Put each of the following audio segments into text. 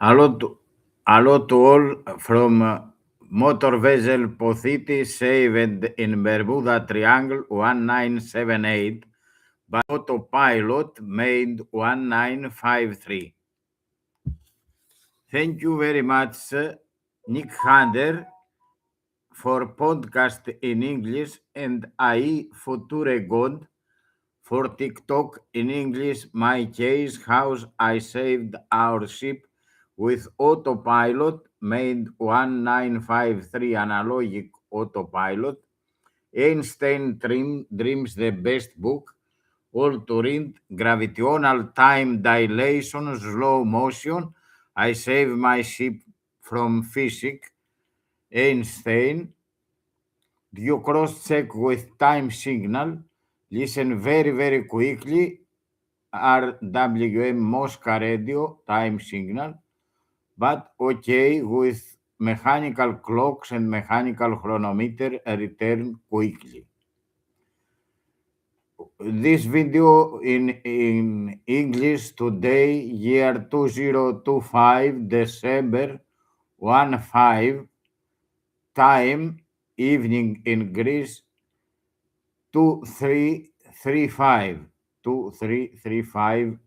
Hello to all from motor vessel Pothiti saved in Bermuda Triangle 1978 by autopilot made 1953. Thank you very much, Nick Hunter, for podcast in English and AiFutureGod for TikTok in English. My case, how I saved our ship with autopilot made 1953 analogic autopilot. Einstein dreams the best book. All to read Gravitational time dilation, slow motion. I save my ship from physics. Einstein. You cross check with time signal. Listen very, very quickly. RWM Mosca radio time signal, but okay with mechanical clocks and mechanical chronometer return quickly. This video in English today, year 2025, December 15, time, evening in Greece, 2335. 2335,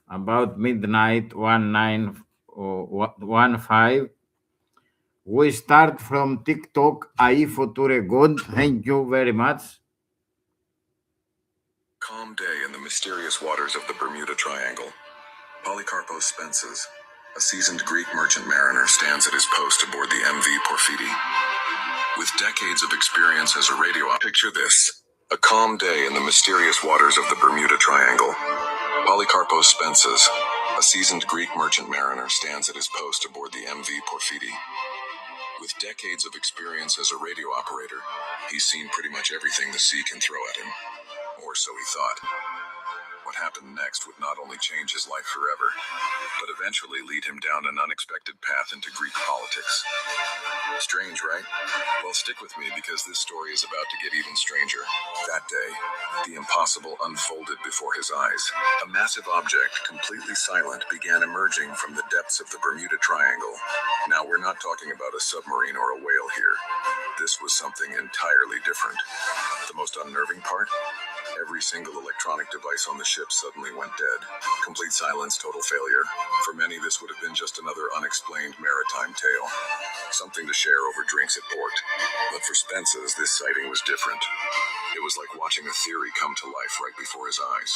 about midnight 1915. We start from TikTok, AiFutureGod. Thank you very much. Calm day in the mysterious waters of the Bermuda Triangle. Polycarpos Spences, a seasoned Greek merchant mariner, stands at his post aboard the MV Pothiti. With decades of experience as a radio operator, picture this: a calm day in the mysterious waters of the Bermuda Triangle. Polycarpos Spences, a seasoned Greek merchant mariner, stands at his post aboard the MV Pothiti. With decades of experience as a radio operator, he's seen pretty much everything the sea can throw at him. Or so he thought. What happened next would not only change his life forever, but eventually lead him down an unexpected path into Greek politics. Strange, right? Well, stick with me because this story is about to get even stranger. That day, the impossible unfolded before his eyes. A massive object, completely silent, began emerging from the depths of the Bermuda Triangle. Now, we're not talking about a submarine or a whale here. This was something entirely different. The most unnerving part? Every single electronic device on the ship suddenly went dead. Complete silence, total failure. For many, this would have been just another unexplained maritime tale. Something to share over drinks at port. But for Spences, this sighting was different. It was like watching a theory come to life right before his eyes.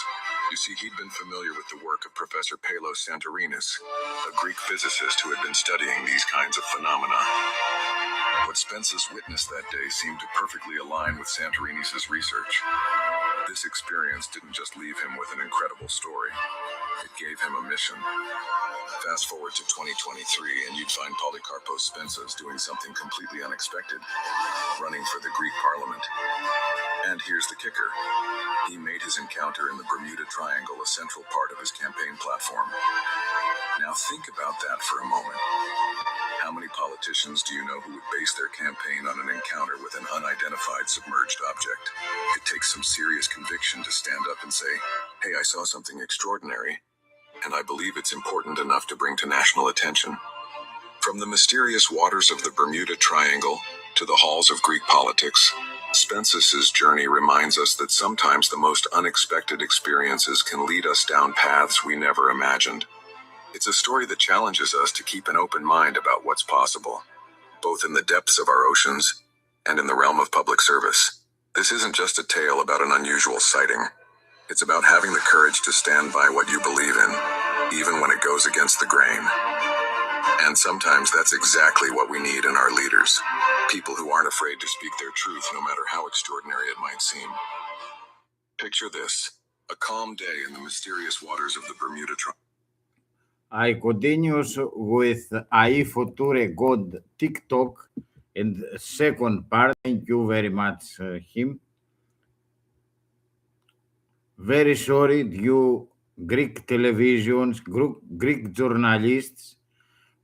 You see, he'd been familiar with the work of Professor Paul.santorin, a Greek physicist who had been studying these kinds of phenomena. What Spences witnessed that day seemed to perfectly align with Santorin's research. This experience didn't just leave him with an incredible story. It gave him a mission. Fast forward to 2023 and you'd find Polycarpos Spences doing something completely unexpected, running for the Greek parliament. And here's the kicker. He made his encounter in the Bermuda Triangle a central part of his campaign platform. Now think about that for a moment. How many politicians do you know who would base their campaign on an encounter with an unidentified submerged object? It takes some serious conviction to stand up and say, hey, I saw something extraordinary, and I believe it's important enough to bring to national attention. From the mysterious waters of the Bermuda Triangle to the halls of Greek politics, Spences' journey reminds us that sometimes the most unexpected experiences can lead us down paths we never imagined. It's a story that challenges us to keep an open mind about what's possible, both in the depths of our oceans and in the realm of public service. This isn't just a tale about an unusual sighting. It's about having the courage to stand by what you believe in, even when it goes against the grain. And sometimes that's exactly what we need in our leaders. People who aren't afraid to speak their truth, no matter how extraordinary it might seem. Picture this: a calm day in the mysterious waters of the Bermuda Triangle. I continues with AiFutureGod TikTok and second part. Thank you very much, him. Very sorry, you Greek televisions, Greek journalists.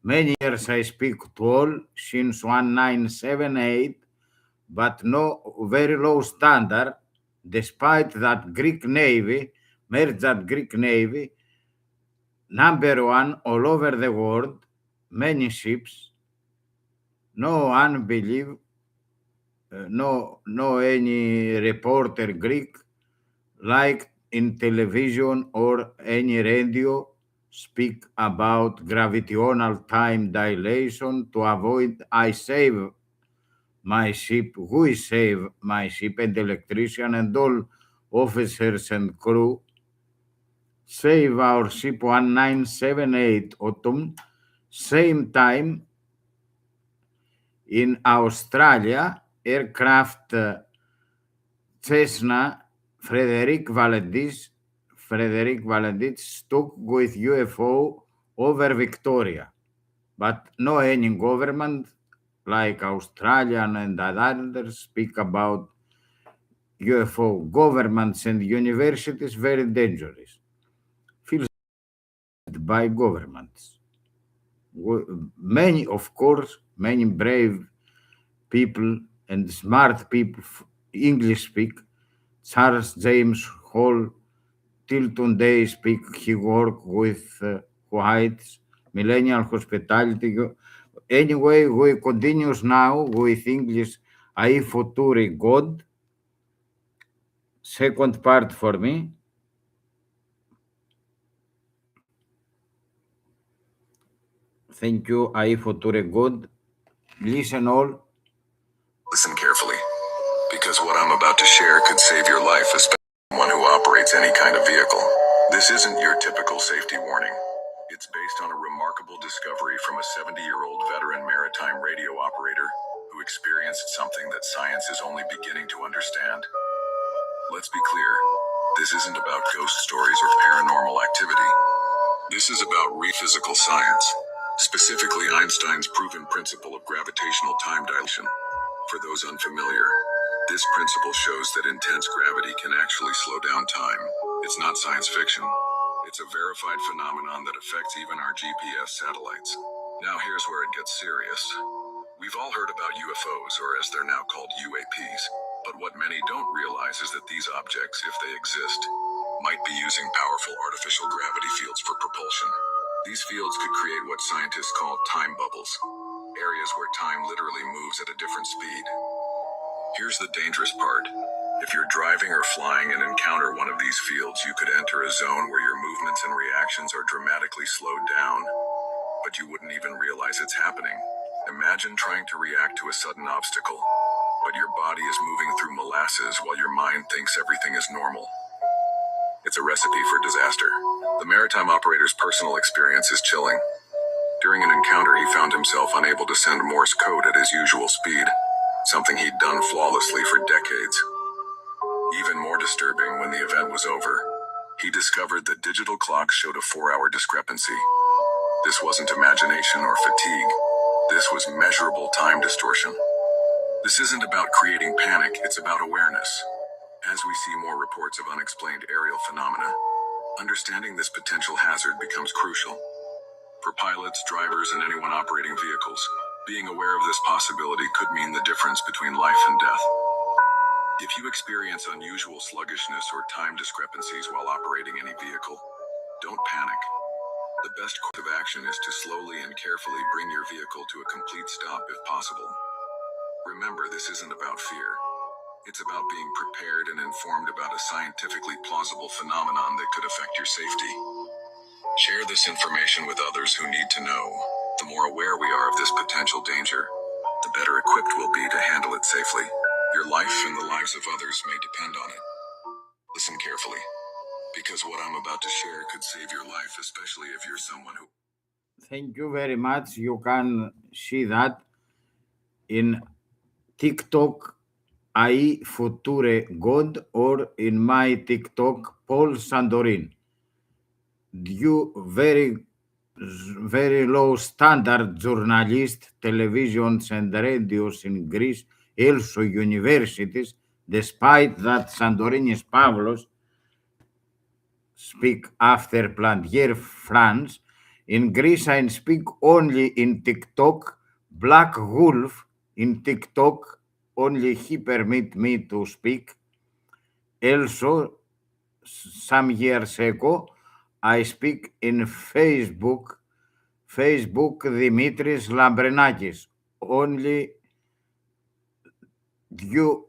Many years I speak to all since 1978, but no very low standard, despite that Greek Navy, merged that Greek Navy, number one all over the world, many ships. No one believe, no any reporter Greek like in television or any radio speak about gravitational time dilation to avoid I save my ship, we save my ship, and the electrician and all officers and crew save our ship 1978 autumn, same time in Australia, aircraft Cessna Frederick Valendis stuck with UFO over Victoria, but no any government like Australian and others speak about UFO. Governments and universities very dangerous. Feels by governments. Many, of course, many brave people and smart people, English speak. Charles James Hall, till today speak, he work with whites, millennial hospitality. Anyway, we continues now with English AiFutureGod. Second part for me. Thank you, AiFutureGod. Listen all. Listen carefully, because what I'm about to share could save your life, especially someone who operates any kind of vehicle. This isn't your typical safety warning. It's based on a remarkable discovery from a 70-year-old veteran maritime radio operator who experienced something that science is only beginning to understand. Let's be clear, this isn't about ghost stories or paranormal activity. This is about physical science, specifically Einstein's proven principle of gravitational time dilation. For those unfamiliar, this principle shows that intense gravity can actually slow down time. It's not science fiction. It's a verified phenomenon that affects even our GPS satellites. Now here's where it gets serious. We've all heard about UFOs, or as they're now called, UAPs. But what many don't realize is that these objects, if they exist, might be using powerful artificial gravity fields for propulsion. These fields could create what scientists call time bubbles, areas where time literally moves at a different speed. Here's the dangerous part. If you're driving or flying and encounter one of these fields, you could enter a zone where your movements and reactions are dramatically slowed down, but you wouldn't even realize it's happening. Imagine trying to react to a sudden obstacle, but your body is moving through molasses while your mind thinks everything is normal. It's a recipe for disaster. The maritime operator's personal experience is chilling. During an encounter, he found himself unable to send Morse code at his usual speed, something he'd done flawlessly for decades. Even more disturbing, when the event was over, he discovered that digital clocks showed a 4-hour discrepancy. This wasn't imagination or fatigue. This was measurable time distortion. This isn't about creating panic, it's about awareness. As we see more reports of unexplained aerial phenomena, understanding this potential hazard becomes crucial. For pilots, drivers, and anyone operating vehicles, being aware of this possibility could mean the difference between life and death. If you experience unusual sluggishness or time discrepancies while operating any vehicle, don't panic. The best course of action is to slowly and carefully bring your vehicle to a complete stop if possible. Remember, this isn't about fear. It's about being prepared and informed about a scientifically plausible phenomenon that could affect your safety. Share this information with others who need to know. The more aware we are of this potential danger, the better equipped we'll be to handle it safely. Your life and the lives of others may depend on it. Listen carefully, because what I'm about to share could save your life, especially if you're someone who... Thank you very much. You can see that in TikTok, AiFutureGod, or in my TikTok, Paul.santorin. You very low standard journalist, televisions and radios in Greece, also universities, despite that Santorinis Pavlos speak after Plantier, France. In Greece, I speak only in TikTok. Black Wolf in TikTok, only he permit me to speak. Also, some years ago, I speak in Facebook Dimitris Lambrenakis, only you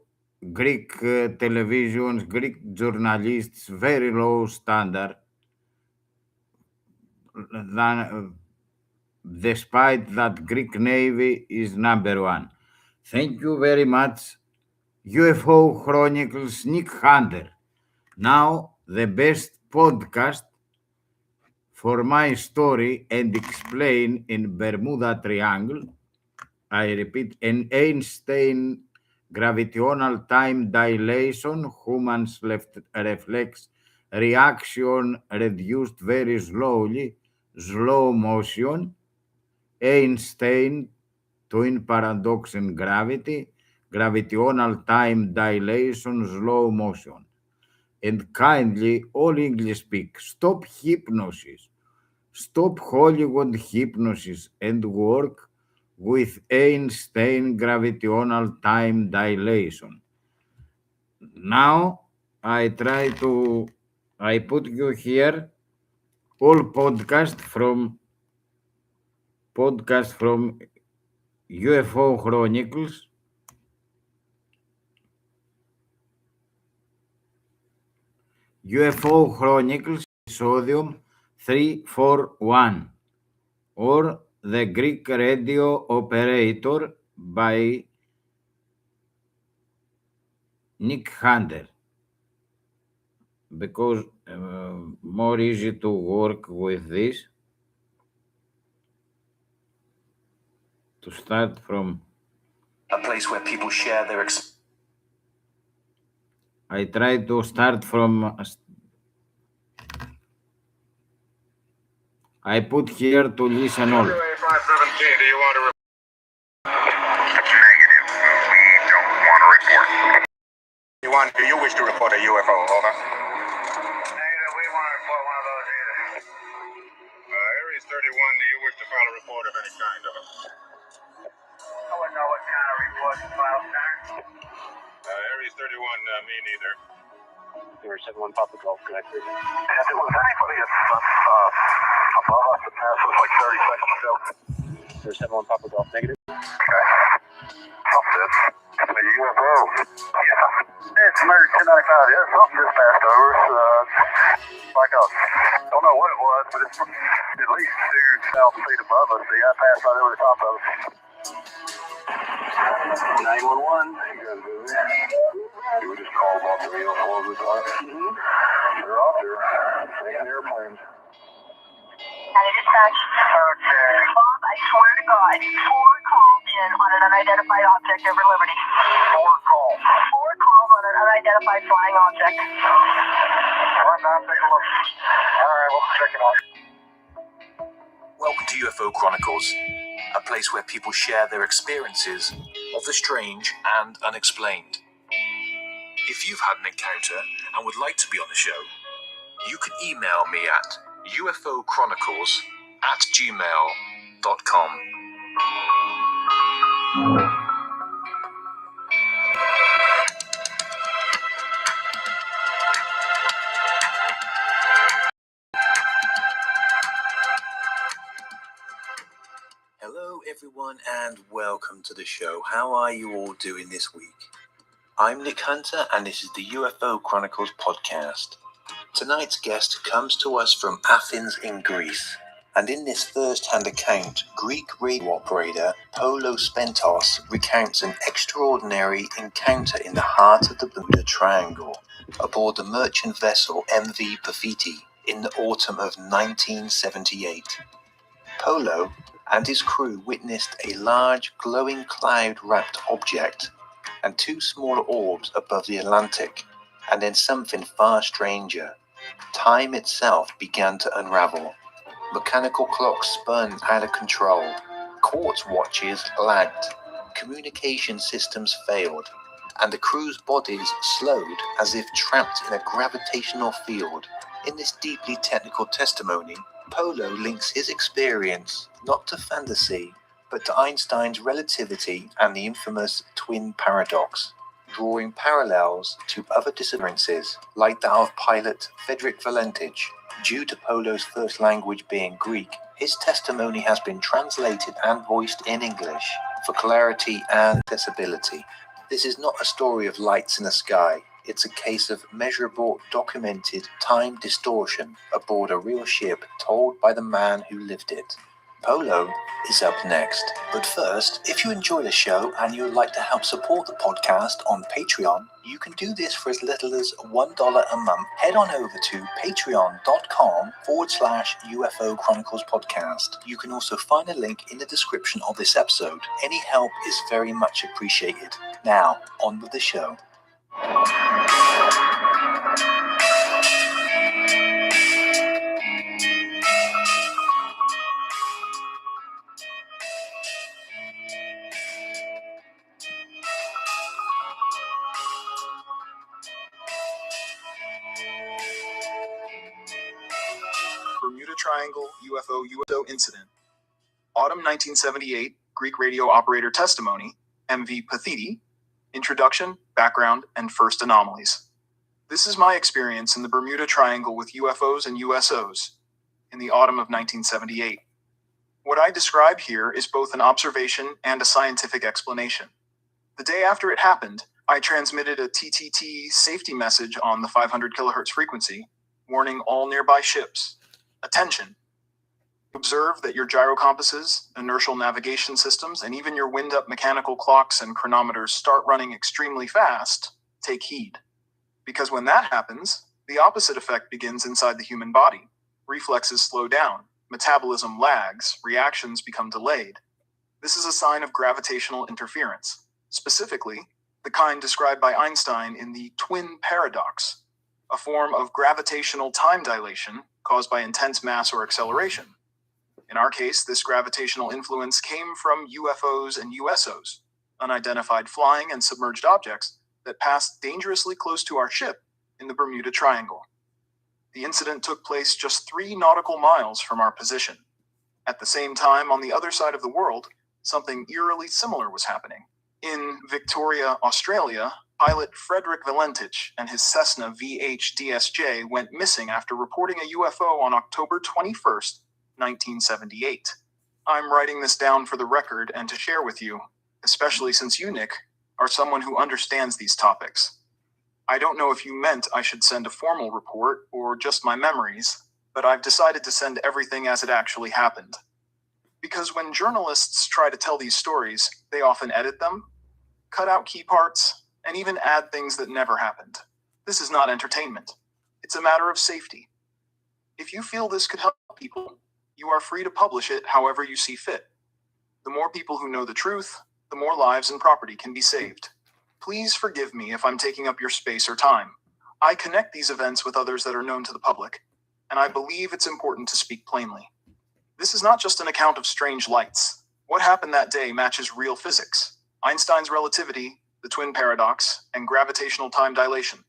Greek televisions, Greek journalists, very low standard, than, despite that Greek Navy is number one. Thank you very much, UFO Chronicles Nick Hunter. Now, the best podcast for my story and explain in Bermuda Triangle. I repeat, an Einstein gravitational time dilation, humans left reflex reaction reduced very slowly, slow motion, Einstein twin paradox in gravity, gravitational time dilation, slow motion. And kindly, all English speak, stop hypnosis, stop Hollywood hypnosis and work with Einstein gravitational time dilation. Now I put you here all podcast from UFO Chronicles. UFO Chronicles Sodium 341 or the Greek radio operator by Nick Hunter, because more easy to work with this, to start from A place where people share their I try to start from I put here to listen all. A517, do you want to report? Negative. We don't want to report. Do you wish to report a UFO? Over. Negative. We want to report one of those either. Aries 31, do you wish to file a report of any kind of it? I wouldn't know what kind of report to file, sir. Aries 31, me neither. 071 Papa Golf, correct. If it was anybody above us, it was like 30 seconds ago. 071 Papa Golf, negative. Okay. Something did. It's a UFO. Yeah. It's American 1095. Yeah, something just passed over us. Like a, don't know what it was, but it's at least 2,000 feet above us. See, I passed right over the top of us. 911. You were just called off the UFOs with us. They're out there. Taking airplanes. Dispatch. Okay. Bob, I swear to God, 4 calls in on an unidentified object over Liberty. 4 calls. 4 calls on an unidentified flying object. Right now, take a look. All right, we'll check it out. Welcome to UFO Chronicles, a place where people share their experiences of the strange and unexplained. If you've had an encounter and would like to be on the show, you can email me at ufochronicles@gmail.com. Hello everyone and welcome to the show. How are you all doing this week? I'm Nick Hunter and this is the UFO Chronicles podcast. Tonight's guest comes to us from Athens in Greece. And in this first-hand account, Greek radio operator Polo Spentos recounts an extraordinary encounter in the heart of the Bermuda Triangle aboard the merchant vessel MV Pothiti in the autumn of 1978. Polo and his crew witnessed a large glowing cloud-wrapped object and 2 smaller orbs above the Atlantic, and then something far stranger. Time itself began to unravel. Mechanical clocks spun out of control. Quartz watches lagged. Communication systems failed. And the crew's bodies slowed as if trapped in a gravitational field. In this deeply technical testimony, Polo links his experience not to fantasy, but to Einstein's relativity and the infamous twin paradox. drawing parallels to other disappearances, like that of pilot Frederick Valentich. Due to Polo's first language being Greek, his testimony has been translated and voiced in English for clarity and accessibility. This is not a story of lights in the sky. It's a case of measurable, documented time distortion aboard a real ship told by the man who lived it. Polo is up next. But first, if you enjoy the show and you would like to help support the podcast on Patreon, you can do this for as little as $1 a month. Head on over to patreon.com/UFO Chronicles podcast. You can also find a link in the description of this episode. Any help is very much appreciated. Now, on with the show. Bermuda Triangle UFO incident. Autumn 1978, Greek radio operator testimony, MV Pothiti, introduction, background, and first anomalies. This is my experience in the Bermuda Triangle with UFOs and USOs in the autumn of 1978. What I describe here is both an observation and a scientific explanation. The day after it happened, I transmitted a TTT safety message on the 500 kilohertz frequency, warning all nearby ships. Attention! Observe that your gyrocompasses, inertial navigation systems, and even your wind-up mechanical clocks and chronometers start running extremely fast. Take heed. Because when that happens, the opposite effect begins inside the human body. Reflexes slow down, metabolism lags, reactions become delayed. This is a sign of gravitational interference, specifically the kind described by Einstein in the twin paradox, a form of gravitational time dilation caused by intense mass or acceleration. In our case, this gravitational influence came from UFOs and USOs, unidentified flying and submerged objects that passed dangerously close to our ship in the Bermuda Triangle. The incident took place just 3 nautical miles from our position. At the same time, on the other side of the world, something eerily similar was happening. In Victoria, Australia, pilot Frederick Valentich and his Cessna VH-DSJ went missing after reporting a UFO on October 21st, 1978. I'm writing this down for the record and to share with you, especially since you, Nick, are someone who understands these topics. I don't know if you meant I should send a formal report or just my memories, but I've decided to send everything as it actually happened. Because when journalists try to tell these stories, they often edit them, cut out key parts, and even add things that never happened. This is not entertainment. It's a matter of safety. If you feel this could help people, you are free to publish it however you see fit. The more people who know the truth, the more lives and property can be saved. Please forgive me if I'm taking up your space or time. I connect these events with others that are known to the public, and I believe it's important to speak plainly. This is not just an account of strange lights. What happened that day matches real physics, Einstein's relativity, the twin paradox, and gravitational time dilation.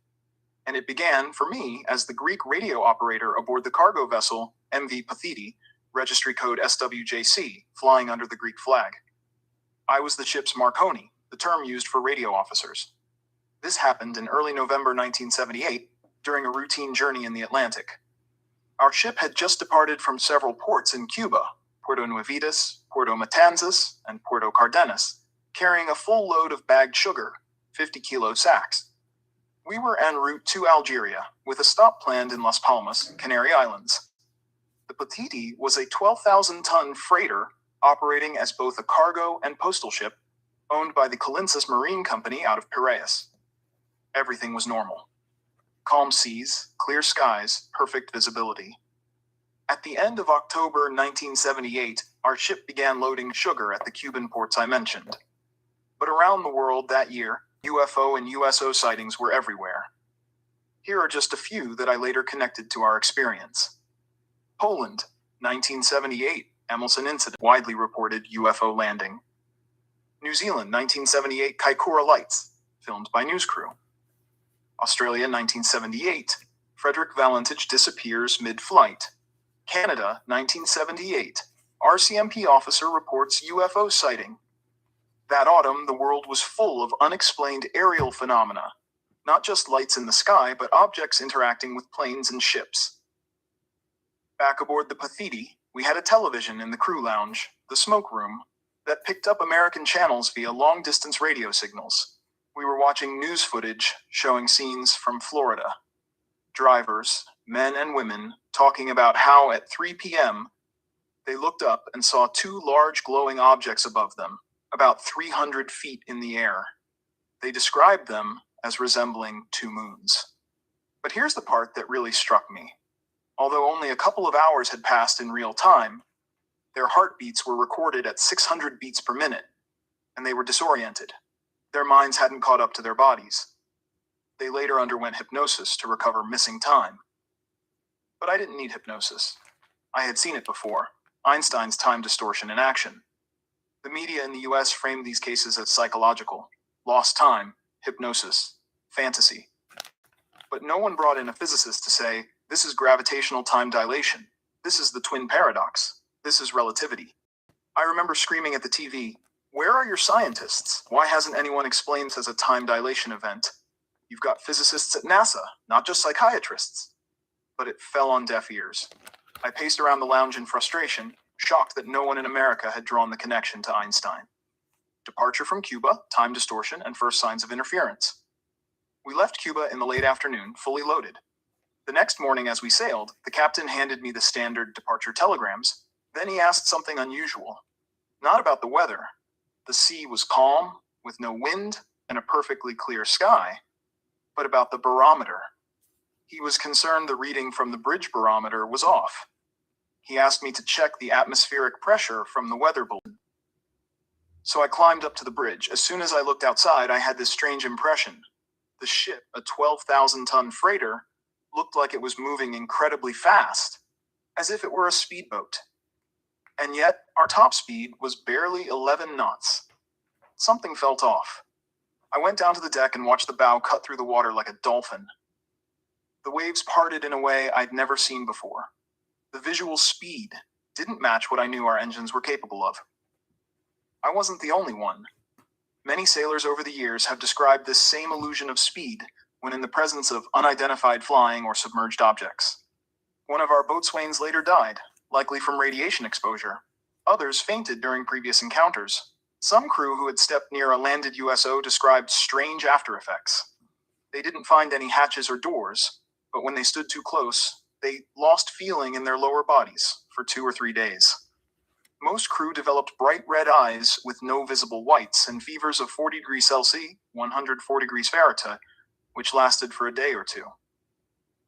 And it began, for me, as the Greek radio operator aboard the cargo vessel MV Pothiti, registry code SWJC, flying under the Greek flag. I was the ship's Marconi, the term used for radio officers. This happened in early November 1978, during a routine journey in the Atlantic. Our ship had just departed from several ports in Cuba, Puerto Nuevitas, Puerto Matanzas, and Puerto Cardenas, carrying a full load of bagged sugar, 50-kilo sacks. We were en route to Algeria, with a stop planned in Las Palmas, Canary Islands. The Pothiti was a 12,000-ton freighter operating as both a cargo and postal ship, owned by the Colinsis Marine Company out of Piraeus. Everything was normal. Calm seas, clear skies, perfect visibility. At the end of October 1978, our ship began loading sugar at the Cuban ports I mentioned. But around the world that year, UFO and USO sightings were everywhere. Here are just a few that I later connected to our experience. Poland, 1978, Emelson incident, widely reported UFO landing. New Zealand, 1978, Kaikoura lights, filmed by news crew. Australia, 1978, Frederick Valentich disappears mid-flight. Canada, 1978, RCMP officer reports UFO sighting. That autumn, the world was full of unexplained aerial phenomena, not just lights in the sky, but objects interacting with planes and ships. Back aboard the Pothiti, we had a television in the crew lounge, the smoke room, that picked up American channels via long-distance radio signals. We were watching news footage showing scenes from Florida. Drivers, men and women, talking about how at 3 p.m. they looked up and saw two large glowing objects above them, about 300 feet in the air. They described them as resembling two moons. But here's the part that really struck me. Although only a couple of hours had passed in real time, their heartbeats were recorded at 600 beats per minute, and they were disoriented. Their minds hadn't caught up to their bodies. They later underwent hypnosis to recover missing time. But I didn't need hypnosis. I had seen it before, Einstein's time distortion in action. The media in the US framed these cases as psychological, lost time, hypnosis, fantasy. But no one brought in a physicist to say, this is gravitational time dilation. This is the twin paradox. This is relativity. I remember screaming at the TV, where are your scientists? Why hasn't anyone explained this as a time dilation event? You've got physicists at NASA, not just psychiatrists. But it fell on deaf ears. I paced around the lounge in frustration, shocked that no one in America had drawn the connection to Einstein. Departure from Cuba, time distortion, and first signs of interference. We left Cuba in the late afternoon, fully loaded. The next morning as we sailed, the captain handed me the standard departure telegrams. Then he asked something unusual. Not about the weather. The sea was calm, with no wind, and a perfectly clear sky. But about the barometer. He was concerned the reading from the bridge barometer was off. He asked me to check the atmospheric pressure from the weather bulletin. So I climbed up to the bridge. As soon as I looked outside, I had this strange impression. The ship, a 12,000-ton freighter, looked like it was moving incredibly fast, as if it were a speedboat. And yet, our top speed was barely 11 knots. Something felt off. I went down to the deck and watched the bow cut through the water like a dolphin. The waves parted in a way I'd never seen before. The visual speed didn't match what I knew our engines were capable of. I wasn't the only one. Many sailors over the years have described this same illusion of speed when in the presence of unidentified flying or submerged objects. One of our boatswains later died, likely from radiation exposure. Others fainted during previous encounters. Some crew who had stepped near a landed USO described strange after effects. They didn't find any hatches or doors, but when they stood too close, they lost feeling in their lower bodies for 2 or 3 days. Most crew developed bright red eyes with no visible whites and fevers of 40 degrees Celsius, 104 degrees Fahrenheit, which lasted for a day or two.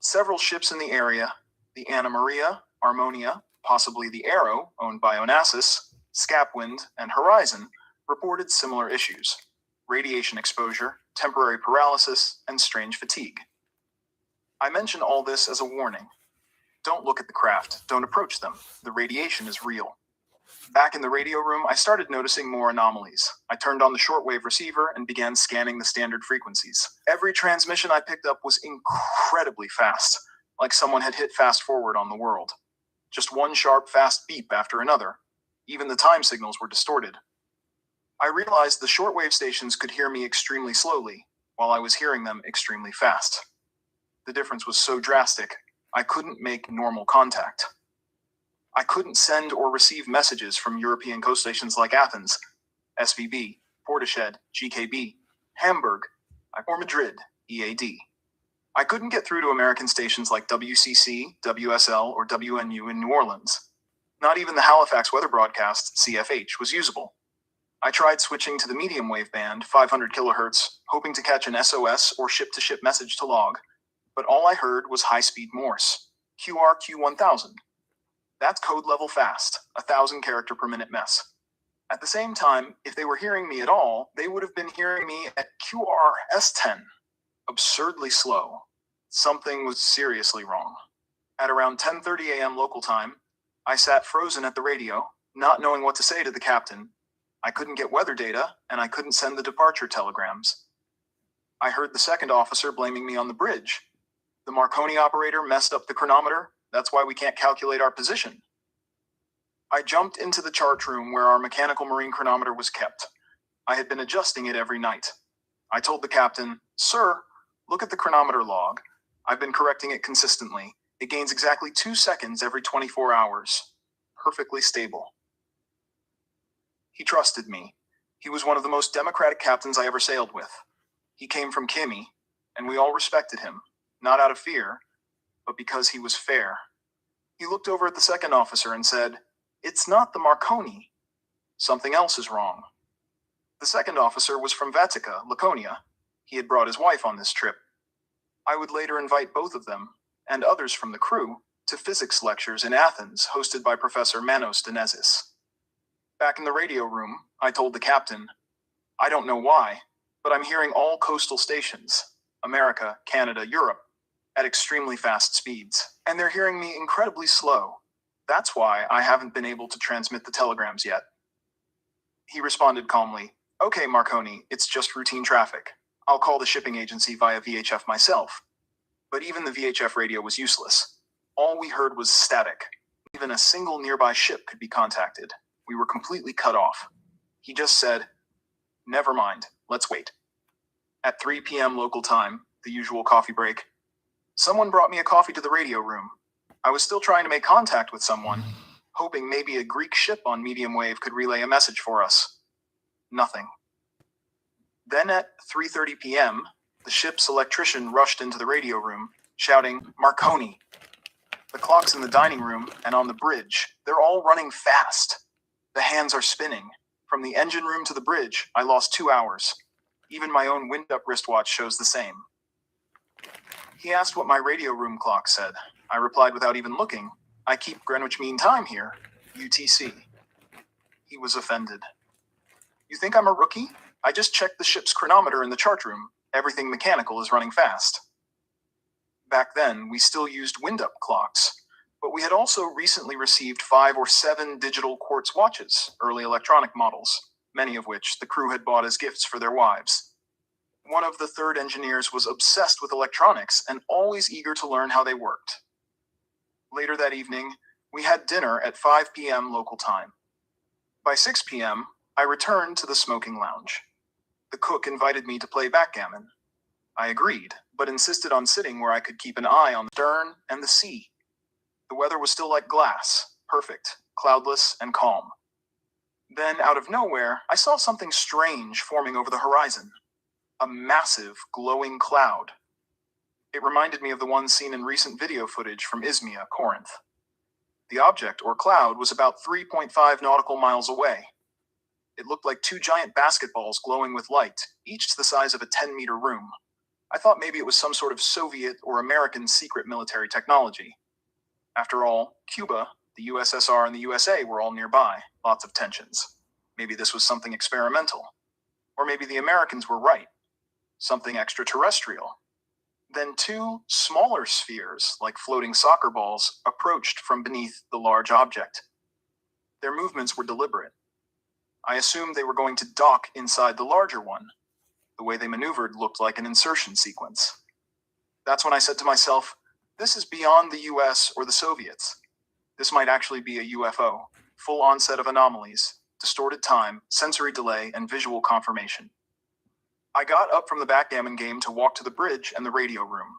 Several ships in the area, the Anna Maria, Harmonia, possibly the Arrow, owned by Onassis, Scapwind, and Horizon, reported similar issues: radiation exposure, temporary paralysis, and strange fatigue. I mention all this as a warning. Don't look at the craft. Don't approach them. The radiation is real. Back in the radio room, I started noticing more anomalies. I turned on the shortwave receiver and began scanning the standard frequencies. Every transmission I picked up was incredibly fast, like someone had hit fast forward on the world. Just one sharp, fast beep after another. Even the time signals were distorted. I realized the shortwave stations could hear me extremely slowly, while I was hearing them extremely fast. The difference was so drastic, I couldn't make normal contact. I couldn't send or receive messages from European coast stations like Athens, SVB, Portishead, GKB, Hamburg, or Madrid, EAD. I couldn't get through to American stations like WCC, WSL, or WNU in New Orleans. Not even the Halifax weather broadcast, CFH, was usable. I tried switching to the medium wave band, 500 kilohertz, hoping to catch an SOS or ship-to-ship message to log, but all I heard was high-speed Morse, QRQ1000. That's code level fast, 1,000 character per minute mess. At the same time, if they were hearing me at all, they would have been hearing me at QRS10. Absurdly slow. Something was seriously wrong. At around 10:30 a.m. local time, I sat frozen at the radio, not knowing what to say to the captain. I couldn't get weather data, and I couldn't send the departure telegrams. I heard the second officer blaming me on the bridge. The Marconi operator messed up the chronometer. That's why we can't calculate our position. I jumped into the chart room where our mechanical marine chronometer was kept. I had been adjusting it every night. I told the captain, "Sir, look at the chronometer log. I've been correcting it consistently. It gains exactly 2 seconds every 24 hours. Perfectly stable." He trusted me. He was one of the most democratic captains I ever sailed with. He came from Kimi, and we all respected him, not out of fear, but because he was fair. He looked over at the second officer and said, "It's not the Marconi. Something else is wrong." The second officer was from Vatica, Laconia. He had brought his wife on this trip. I would later invite both of them, and others from the crew, to physics lectures in Athens hosted by Professor Manos Denezis. Back in the radio room, I told the captain, "I don't know why, but I'm hearing all coastal stations, America, Canada, Europe, at extremely fast speeds, and they're hearing me incredibly slow. That's why I haven't been able to transmit the telegrams yet." He responded calmly, "Okay, Marconi, it's just routine traffic. I'll call the shipping agency via VHF myself." But even the VHF radio was useless. All we heard was static. Even a single nearby ship could be contacted. We were completely cut off. He just said, "Never mind, let's wait." At 3 p.m. local time, the usual coffee break, someone brought me a coffee to the radio room. I was still trying to make contact with someone, hoping maybe a Greek ship on medium wave could relay a message for us. Nothing. Then at 3:30 p.m., the ship's electrician rushed into the radio room, shouting, "Marconi!" The clocks in the dining room and on the bridge, they're all running fast. The hands are spinning. From the engine room to the bridge, I lost 2 hours. Even my own wind-up wristwatch shows the same. He asked what my radio room clock said. I replied without even looking, "I keep Greenwich Mean Time here, UTC." He was offended. "You think I'm a rookie? I just checked the ship's chronometer in the chart room. Everything mechanical is running fast." Back then, we still used wind-up clocks, but we had also recently received 5 or 7 digital quartz watches, early electronic models, many of which the crew had bought as gifts for their wives. One of the third engineers was obsessed with electronics and always eager to learn how they worked. Later that evening, we had dinner at 5 p.m. local time. By 6 p.m., I returned to the smoking lounge. The cook invited me to play backgammon. I agreed, but insisted on sitting where I could keep an eye on the stern and the sea. The weather was still like glass, perfect, cloudless, and calm. Then, out of nowhere, I saw something strange forming over the horizon. A massive, glowing cloud. It reminded me of the one seen in recent video footage from Izmia, Corinth. The object, or cloud, was about 3.5 nautical miles away. It looked like 2 giant basketballs glowing with light, each the size of a 10-meter room. I thought maybe it was some sort of Soviet or American secret military technology. After all, Cuba, the USSR, and the USA were all nearby, lots of tensions. Maybe this was something experimental. Or maybe the Americans were right. Something extraterrestrial. Then 2 smaller spheres, like floating soccer balls, approached from beneath the large object. Their movements were deliberate. I assumed they were going to dock inside the larger one. The way they maneuvered looked like an insertion sequence. That's when I said to myself, this is beyond the US or the Soviets. This might actually be a UFO, full onset of anomalies, distorted time, sensory delay, and visual confirmation. I got up from the backgammon game to walk to the bridge and the radio room.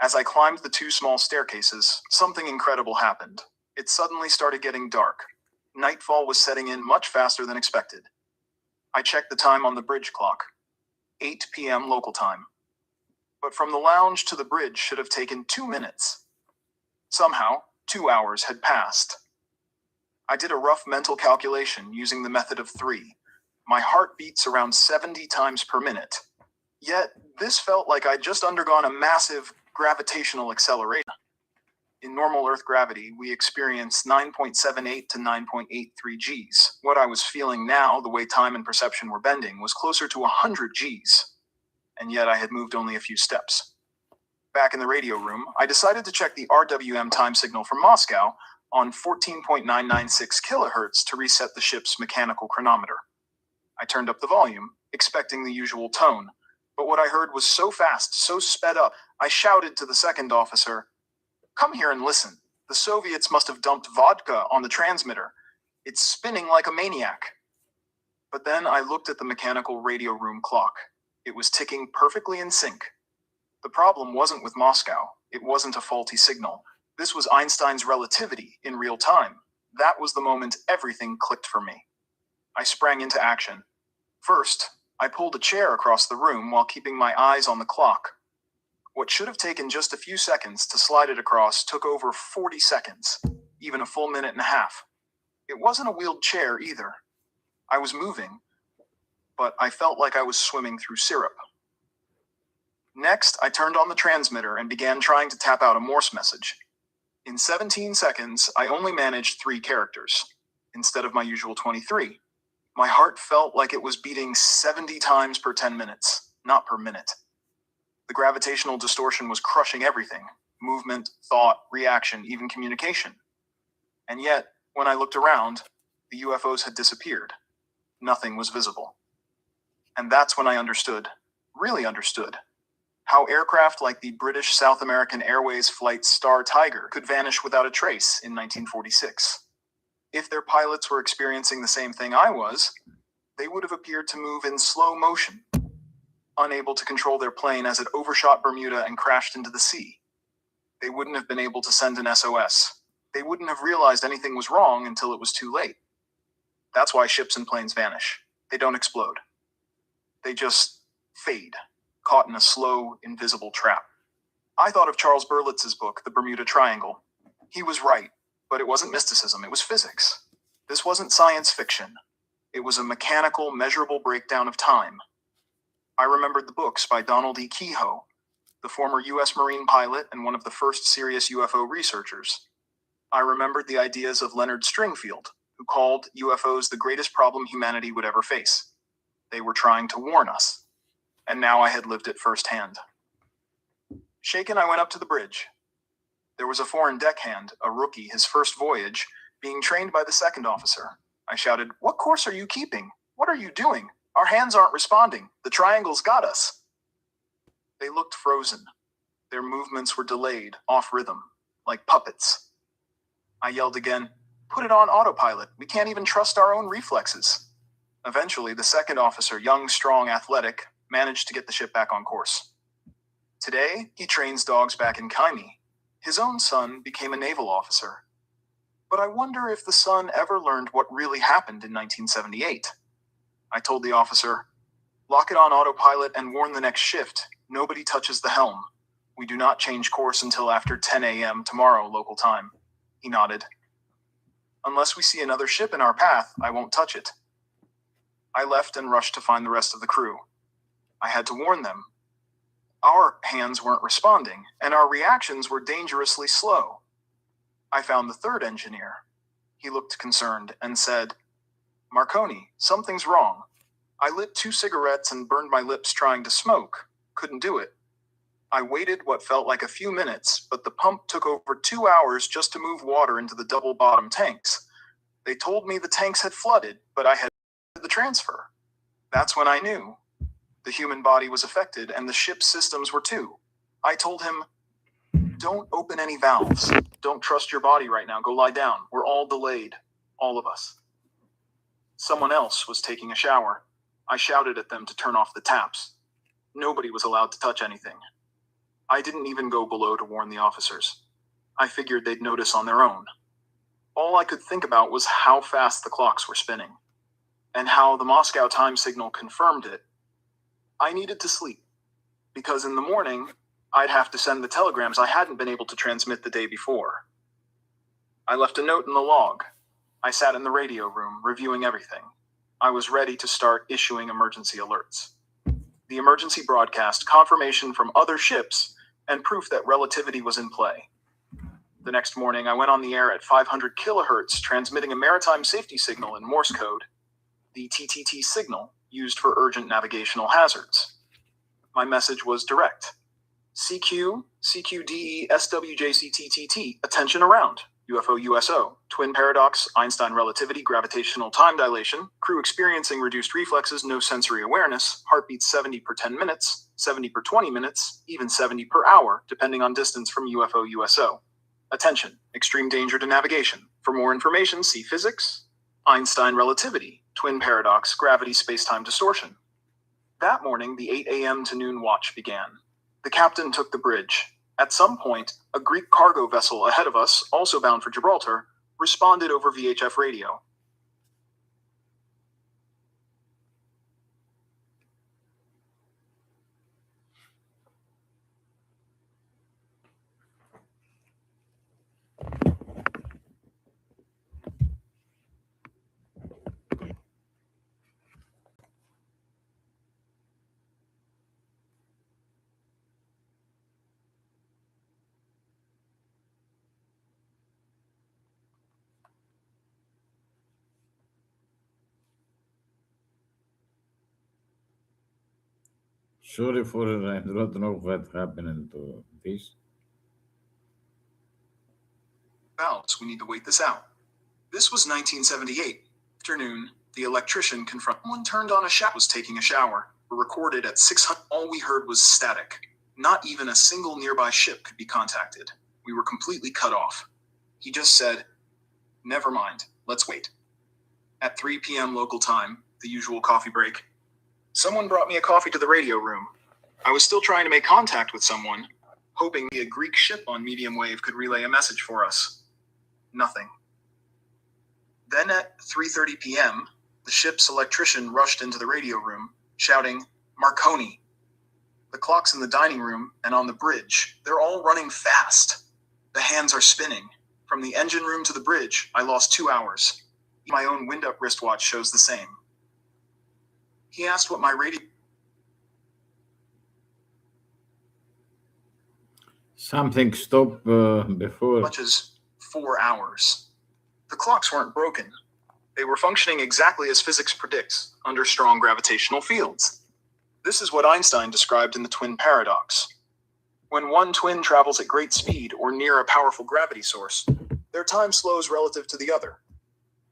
As I climbed the 2 small staircases, something incredible happened. It suddenly started getting dark. Nightfall was setting in much faster than expected. I checked the time on the bridge clock. 8 p.m. local time. But from the lounge to the bridge should have taken 2 minutes. Somehow, 2 hours had passed. I did a rough mental calculation using the method of 3. My heart beats around 70 times per minute. Yet, this felt like I'd just undergone a massive gravitational acceleration. In normal Earth gravity, we experience 9.78 to 9.83 Gs. What I was feeling now, the way time and perception were bending, was closer to 100 Gs. And yet I had moved only a few steps. Back in the radio room, I decided to check the RWM time signal from Moscow on 14.996 kilohertz to reset the ship's mechanical chronometer. I turned up the volume, expecting the usual tone, but what I heard was so fast, so sped up, I shouted to the second officer, "Come here and listen. The Soviets must have dumped vodka on the transmitter. It's spinning like a maniac." But then I looked at the mechanical radio room clock. It was ticking perfectly in sync. The problem wasn't with Moscow. It wasn't a faulty signal. This was Einstein's relativity in real time. That was the moment everything clicked for me. I sprang into action. First, I pulled a chair across the room while keeping my eyes on the clock. What should have taken just a few seconds to slide it across took over 40 seconds, even a full minute and a half. It wasn't a wheeled chair either. I was moving, but I felt like I was swimming through syrup. Next, I turned on the transmitter and began trying to tap out a Morse message. In 17 seconds, I only managed 3 characters, instead of my usual 23. My heart felt like it was beating 70 times per 10 minutes, not per minute. The gravitational distortion was crushing everything: movement, thought, reaction, even communication. And yet, when I looked around, the UFOs had disappeared. Nothing was visible. And that's when I understood, really understood, how aircraft like the British South American Airways flight Star Tiger could vanish without a trace in 1946. If their pilots were experiencing the same thing I was, they would have appeared to move in slow motion, unable to control their plane as it overshot Bermuda and crashed into the sea. They wouldn't have been able to send an SOS. They wouldn't have realized anything was wrong until it was too late. That's why ships and planes vanish. They don't explode. They just fade, caught in a slow, invisible trap. I thought of Charles Berlitz's book, The Bermuda Triangle. He was right, but it wasn't mysticism, it was physics. This wasn't science fiction. It was a mechanical, measurable breakdown of time. I remembered the books by Donald E. Kehoe, the former U.S. Marine pilot and one of the first serious UFO researchers. I remembered the ideas of Leonard Stringfield, who called UFOs the greatest problem humanity would ever face. They were trying to warn us, and now I had lived it firsthand. Shaken, I went up to the bridge. There was a foreign deckhand, a rookie, his first voyage, being trained by the second officer. I shouted, "What course are you keeping? What are you doing? Our hands aren't responding. The triangle's got us." They looked frozen. Their movements were delayed, off rhythm, like puppets. I yelled again, "Put it on autopilot. We can't even trust our own reflexes." Eventually, the second officer, young, strong, athletic, managed to get the ship back on course. Today, he trains dogs back in Kaimi. His own son became a naval officer. But I wonder if the son ever learned what really happened in 1978. I told the officer, "Lock it on autopilot and warn the next shift. Nobody touches the helm. We do not change course until after 10 a.m. tomorrow, local time." He nodded. "Unless we see another ship in our path, I won't touch it." I left and rushed to find the rest of the crew. I had to warn them. Our hands weren't responding, and our reactions were dangerously slow. I found the third engineer. He looked concerned and said, "Marconi, something's wrong. I lit 2 cigarettes and burned my lips trying to smoke. Couldn't do it. I waited what felt like a few minutes, but the pump took over 2 hours just to move water into the double-bottom tanks. They told me the tanks had flooded, but I had the transfer. That's when I knew. The human body was affected, and the ship's systems were too. I told him, 'Don't open any valves. Don't trust your body right now. Go lie down. We're all delayed. All of us.' Someone else was taking a shower. I shouted at them to turn off the taps. Nobody was allowed to touch anything. I didn't even go below to warn the officers. I figured they'd notice on their own. All I could think about was how fast the clocks were spinning, and how the Moscow time signal confirmed it. I needed to sleep, because in the morning, I'd have to send the telegrams I hadn't been able to transmit the day before. I left a note in the log. I sat in the radio room, reviewing everything. I was ready to start issuing emergency alerts. The emergency broadcast, confirmation from other ships, and proof that relativity was in play. The next morning, I went on the air at 500 kilohertz, transmitting a maritime safety signal in Morse code, the TTT signal used for urgent navigational hazards. My message was direct. CQ, CQDE, SWJC, TTT, attention around. UFO, USO, twin paradox, Einstein relativity, gravitational time dilation, crew experiencing reduced reflexes, no sensory awareness, heartbeats 70 per 10 minutes, 70 per 20 minutes, even 70 per hour, depending on distance from UFO, USO. Attention, extreme danger to navigation. For more information, see physics, Einstein relativity, twin paradox, gravity, space-time distortion. That morning, the 8 a.m. to noon watch began. The captain took the bridge. At some point, a Greek cargo vessel ahead of us, also bound for Gibraltar, responded over VHF radio. Sorry for I don't know what happened to this. Valves, we need to wait this out. This was 1978. Afternoon, the electrician confronted someone turned on a shower, was taking a shower, recorded at 600. All we heard was static. Not even a single nearby ship could be contacted. We were completely cut off. He just said, "Never mind, let's wait." At 3 p.m. local time, the usual coffee break, someone brought me a coffee to the radio room. I was still trying to make contact with someone, hoping a Greek ship on medium wave could relay a message for us. Nothing. Then at 3:30 p.m., the ship's electrician rushed into the radio room, shouting, "Marconi." The clocks in the dining room and on the bridge, they're all running fast. The hands are spinning. From the engine room to the bridge, I lost 2 hours. My own wind-up wristwatch shows the same. He asked what my radio... Something stopped before. Much as 4 hours. The clocks weren't broken. They were functioning exactly as physics predicts, under strong gravitational fields. This is what Einstein described in the twin paradox. When one twin travels at great speed or near a powerful gravity source, their time slows relative to the other.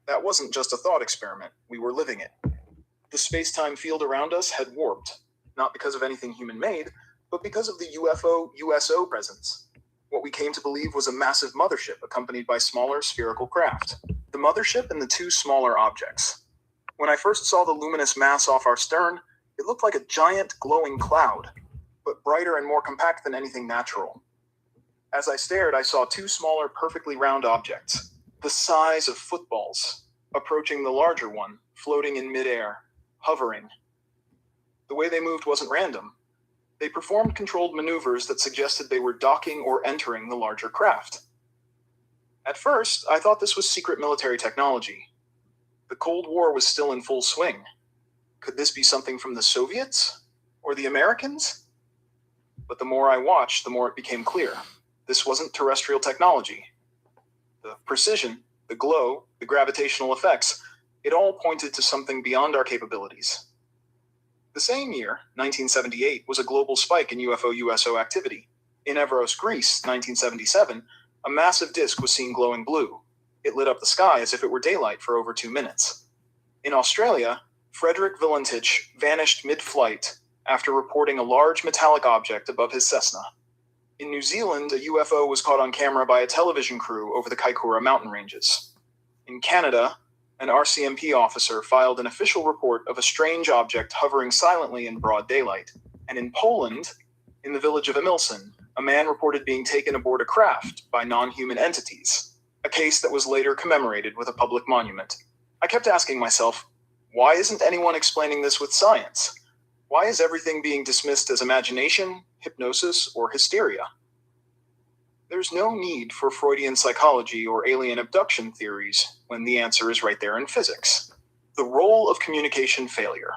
That wasn't just a thought experiment, we were living it. The space-time field around us had warped, not because of anything human-made, but because of the UFO-USO presence. What we came to believe was a massive mothership accompanied by smaller spherical craft. The mothership and the two smaller objects. When I first saw the luminous mass off our stern, it looked like a giant glowing cloud, but brighter and more compact than anything natural. As I stared, I saw two smaller, perfectly round objects, the size of footballs, approaching the larger one, floating in midair, hovering. The way they moved wasn't random. They performed controlled maneuvers that suggested they were docking or entering the larger craft. At first, I thought this was secret military technology. The Cold War was still in full swing. Could this be something from the Soviets? Or the Americans? But the more I watched, the more it became clear. This wasn't terrestrial technology. The precision, the glow, the gravitational effects, it all pointed to something beyond our capabilities. The same year, 1978, was a global spike in UFO-USO activity. In Evros, Greece, 1977, a massive disk was seen glowing blue. It lit up the sky as if it were daylight for over 2 minutes. In Australia, Frederick Villantich vanished mid-flight after reporting a large metallic object above his Cessna. In New Zealand, a UFO was caught on camera by a television crew over the Kaikoura mountain ranges. In Canada, an RCMP officer filed an official report of a strange object hovering silently in broad daylight. And in Poland, in the village of Emilson, a man reported being taken aboard a craft by non-human entities, a case that was later commemorated with a public monument. I kept asking myself, why isn't anyone explaining this with science? Why is everything being dismissed as imagination, hypnosis, or hysteria? There's no need for Freudian psychology or alien abduction theories when the answer is right there in physics. The role of communication failure.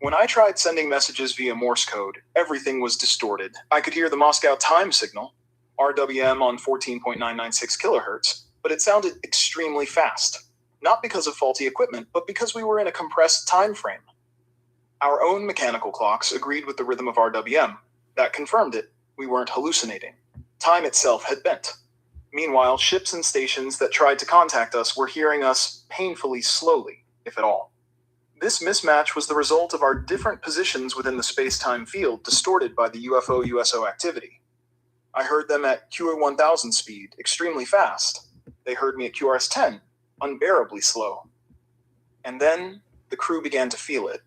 When I tried sending messages via Morse code, everything was distorted. I could hear the Moscow time signal, RWM on 14.996 kilohertz, but it sounded extremely fast. Not because of faulty equipment, but because we were in a compressed time frame. Our own mechanical clocks agreed with the rhythm of RWM. That confirmed it. We weren't hallucinating. Time itself had bent. Meanwhile, ships and stations that tried to contact us were hearing us painfully slowly, if at all. This mismatch was the result of our different positions within the space-time field distorted by the UFO-USO activity. I heard them at QA1000 speed, extremely fast. They heard me at QRS-10, unbearably slow. And then, The crew began to feel it.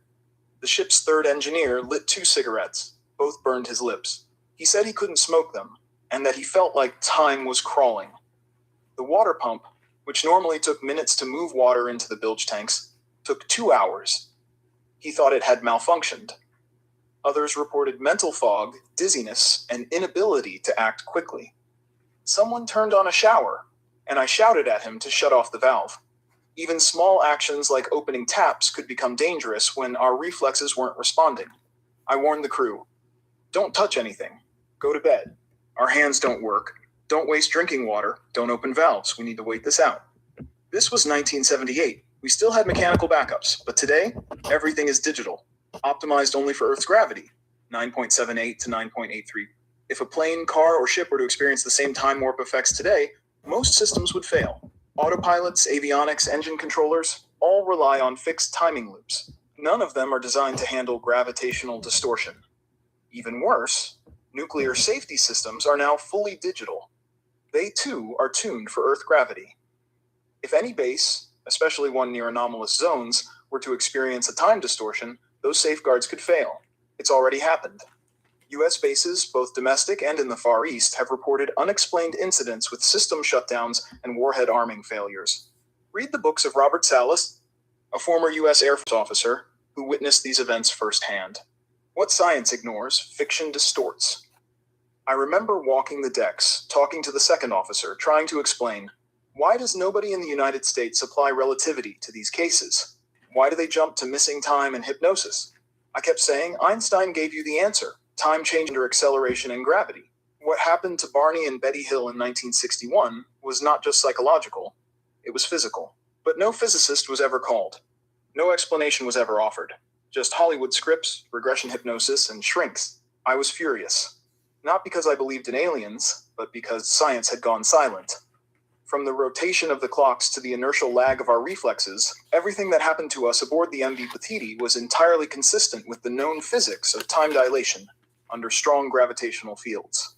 The ship's third engineer lit 2 cigarettes. Both burned his lips. He said he couldn't smoke them, and that he felt like time was crawling. The water pump, which normally took minutes to move water into the bilge tanks, took 2 hours. He thought it had malfunctioned. Others reported mental fog, dizziness, and inability to act quickly. Someone turned on a shower, and I shouted at him to shut off the valve. Even small actions like opening taps could become dangerous when our reflexes weren't responding. I warned the crew, "Don't touch anything. Go to bed. Our hands don't work. Don't waste drinking water. Don't open valves. We need to wait this out." This was 1978. We still had mechanical backups, but today, everything is digital, optimized only for Earth's gravity, 9.78 to 9.83. If a plane, car, or ship were to experience the same time warp effects today, most systems would fail. Autopilots, avionics, engine controllers all rely on fixed timing loops. None of them are designed to handle gravitational distortion. Even worse, nuclear safety systems are now fully digital. They too are tuned for Earth gravity. If any base, especially one near anomalous zones, were to experience a time distortion, those safeguards could fail. It's already happened. U.S. bases, both domestic and in the Far East, have reported unexplained incidents with system shutdowns and warhead arming failures. Read the books of Robert Salas, a former U.S. Air Force officer who witnessed these events firsthand. What science ignores, fiction distorts. I remember walking the decks, talking to the second officer, trying to explain, why does nobody in the United States apply relativity to these cases? Why do they jump to missing time and hypnosis? I kept saying, Einstein gave you the answer. Time change under acceleration and gravity. What happened to Barney and Betty Hill in 1961 was not just psychological, it was physical. But no physicist was ever called. No explanation was ever offered. Just Hollywood scripts, regression hypnosis, and shrinks. I was furious. Not because I believed in aliens, but because science had gone silent. From the rotation of the clocks to the inertial lag of our reflexes, everything that happened to us aboard the MV Pothiti was entirely consistent with the known physics of time dilation under strong gravitational fields.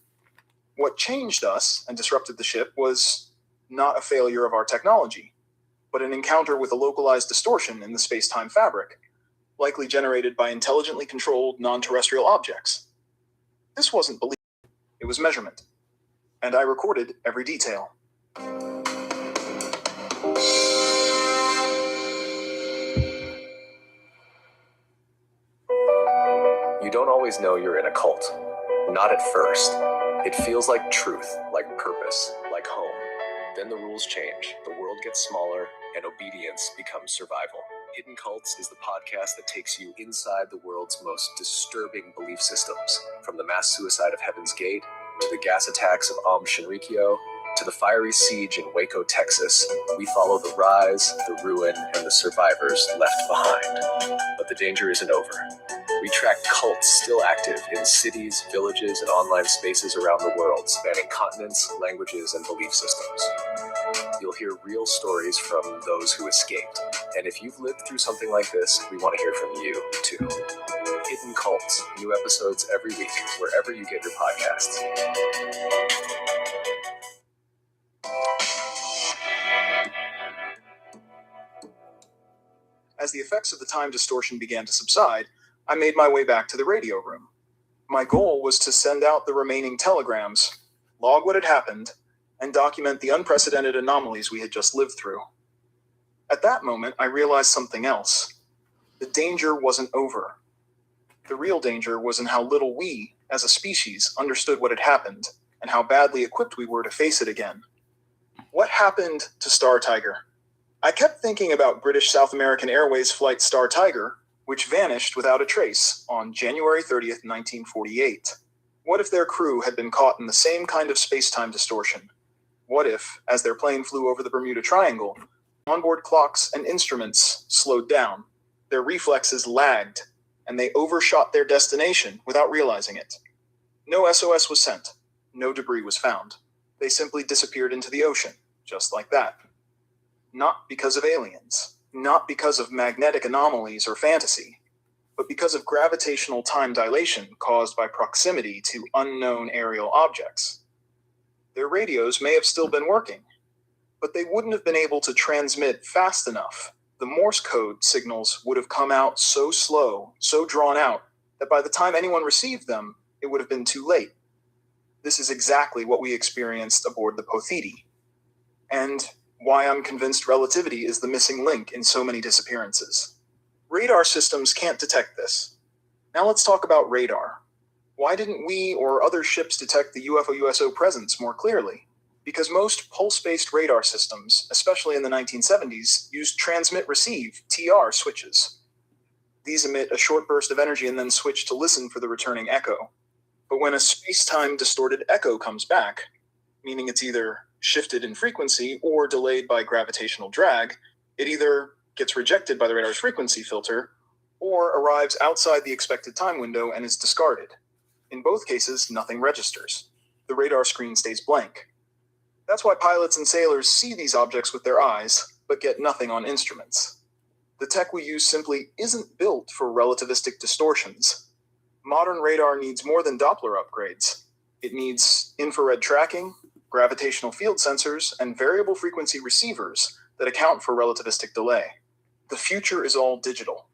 What changed us and disrupted the ship was not a failure of our technology, but an encounter with a localized distortion in the space-time fabric, likely generated by intelligently controlled non-terrestrial objects. This wasn't belief, it was measurement, and I recorded every detail. You don't always know you're in a cult. Not at first. It feels like truth, like purpose, like home. Then the rules change, the world gets smaller, and obedience becomes survival. Hidden Cults is the podcast that takes you inside the world's most disturbing belief systems, from the mass suicide of Heaven's Gate, to the gas attacks of Shinrikyo, to the fiery siege in Waco, Texas. We follow the rise, the ruin, and the survivors left behind. But the danger isn't over. We track cults still active in cities, villages, and online spaces around the world, spanning continents, languages, and belief systems. You'll hear real stories from those who escaped. And if you've lived through something like this, we want to hear from you, too. Hidden Cults, new episodes every week, wherever you get your podcasts. As the effects of the time distortion began to subside, I made my way back to the radio room. My goal was to send out the remaining telegrams, log what had happened, and document the unprecedented anomalies we had just lived through. At that moment, I realized something else. The danger wasn't over. The real danger was in how little we, as a species, understood what had happened, and how badly equipped we were to face it again. What happened to Star Tiger? I kept thinking about British South American Airways flight Star Tiger, which vanished without a trace on January 30th, 1948. What if their crew had been caught in the same kind of space-time distortion? What if, as their plane flew over the Bermuda Triangle, onboard clocks and instruments slowed down, their reflexes lagged, and they overshot their destination without realizing it? No SOS was sent. No debris was found. They simply disappeared into the ocean, just like that. Not because of aliens, not because of magnetic anomalies or fantasy, but because of gravitational time dilation caused by proximity to unknown aerial objects. Their radios may have still been working, but they wouldn't have been able to transmit fast enough the Morse code signals would have come out so slow, so drawn out, that by the time anyone received them, it would have been too late. This is exactly what we experienced aboard the Pothiti, and why I'm convinced relativity is the missing link in so many disappearances. Radar systems can't detect this. Now let's talk about radar. Why didn't we or other ships detect the UFO-USO presence more clearly? Because most pulse-based radar systems, especially in the 1970s, used transmit-receive (TR) switches. These emit a short burst of energy and then switch to listen for the returning echo. But when a space-time distorted echo comes back, meaning it's either shifted in frequency or delayed by gravitational drag, it either gets rejected by the radar's frequency filter or arrives outside the expected time window and is discarded. In both cases, nothing registers. The radar screen stays blank. That's why pilots and sailors see these objects with their eyes, but get nothing on instruments. The tech we use simply isn't built for relativistic distortions. Modern radar needs more than Doppler upgrades. It needs infrared tracking, gravitational field sensors, and variable frequency receivers that account for relativistic delay. The future is all digital.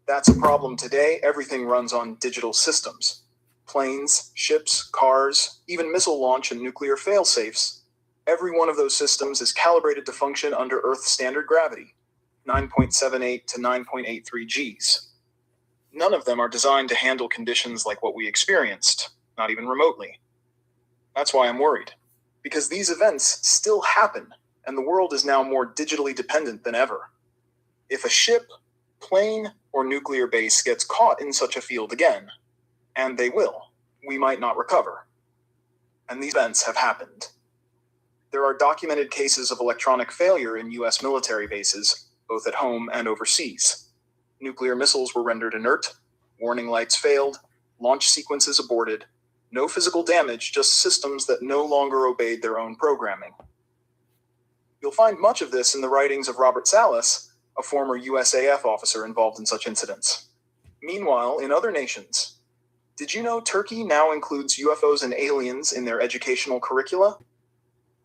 That's a problem today. Everything runs on digital systems. Planes, ships, cars, even missile launch and nuclear fail-safes. Every one of those systems is calibrated to function under Earth's standard gravity, 9.78 to 9.83 Gs. None of them are designed to handle conditions like what we experienced, not even remotely. That's why I'm worried, because these events still happen, and the world is now more digitally dependent than ever. If a ship, plane, or nuclear base gets caught in such a field again, and they will, we might not recover. And these events have happened. There are documented cases of electronic failure in US military bases, both at home and overseas. Nuclear missiles were rendered inert, warning lights failed, launch sequences aborted, no physical damage, just systems that no longer obeyed their own programming. You'll find much of this in the writings of Robert Salas, a former USAF officer involved in such incidents. Meanwhile, in other nations, did you know Turkey now includes UFOs and aliens in their educational curricula?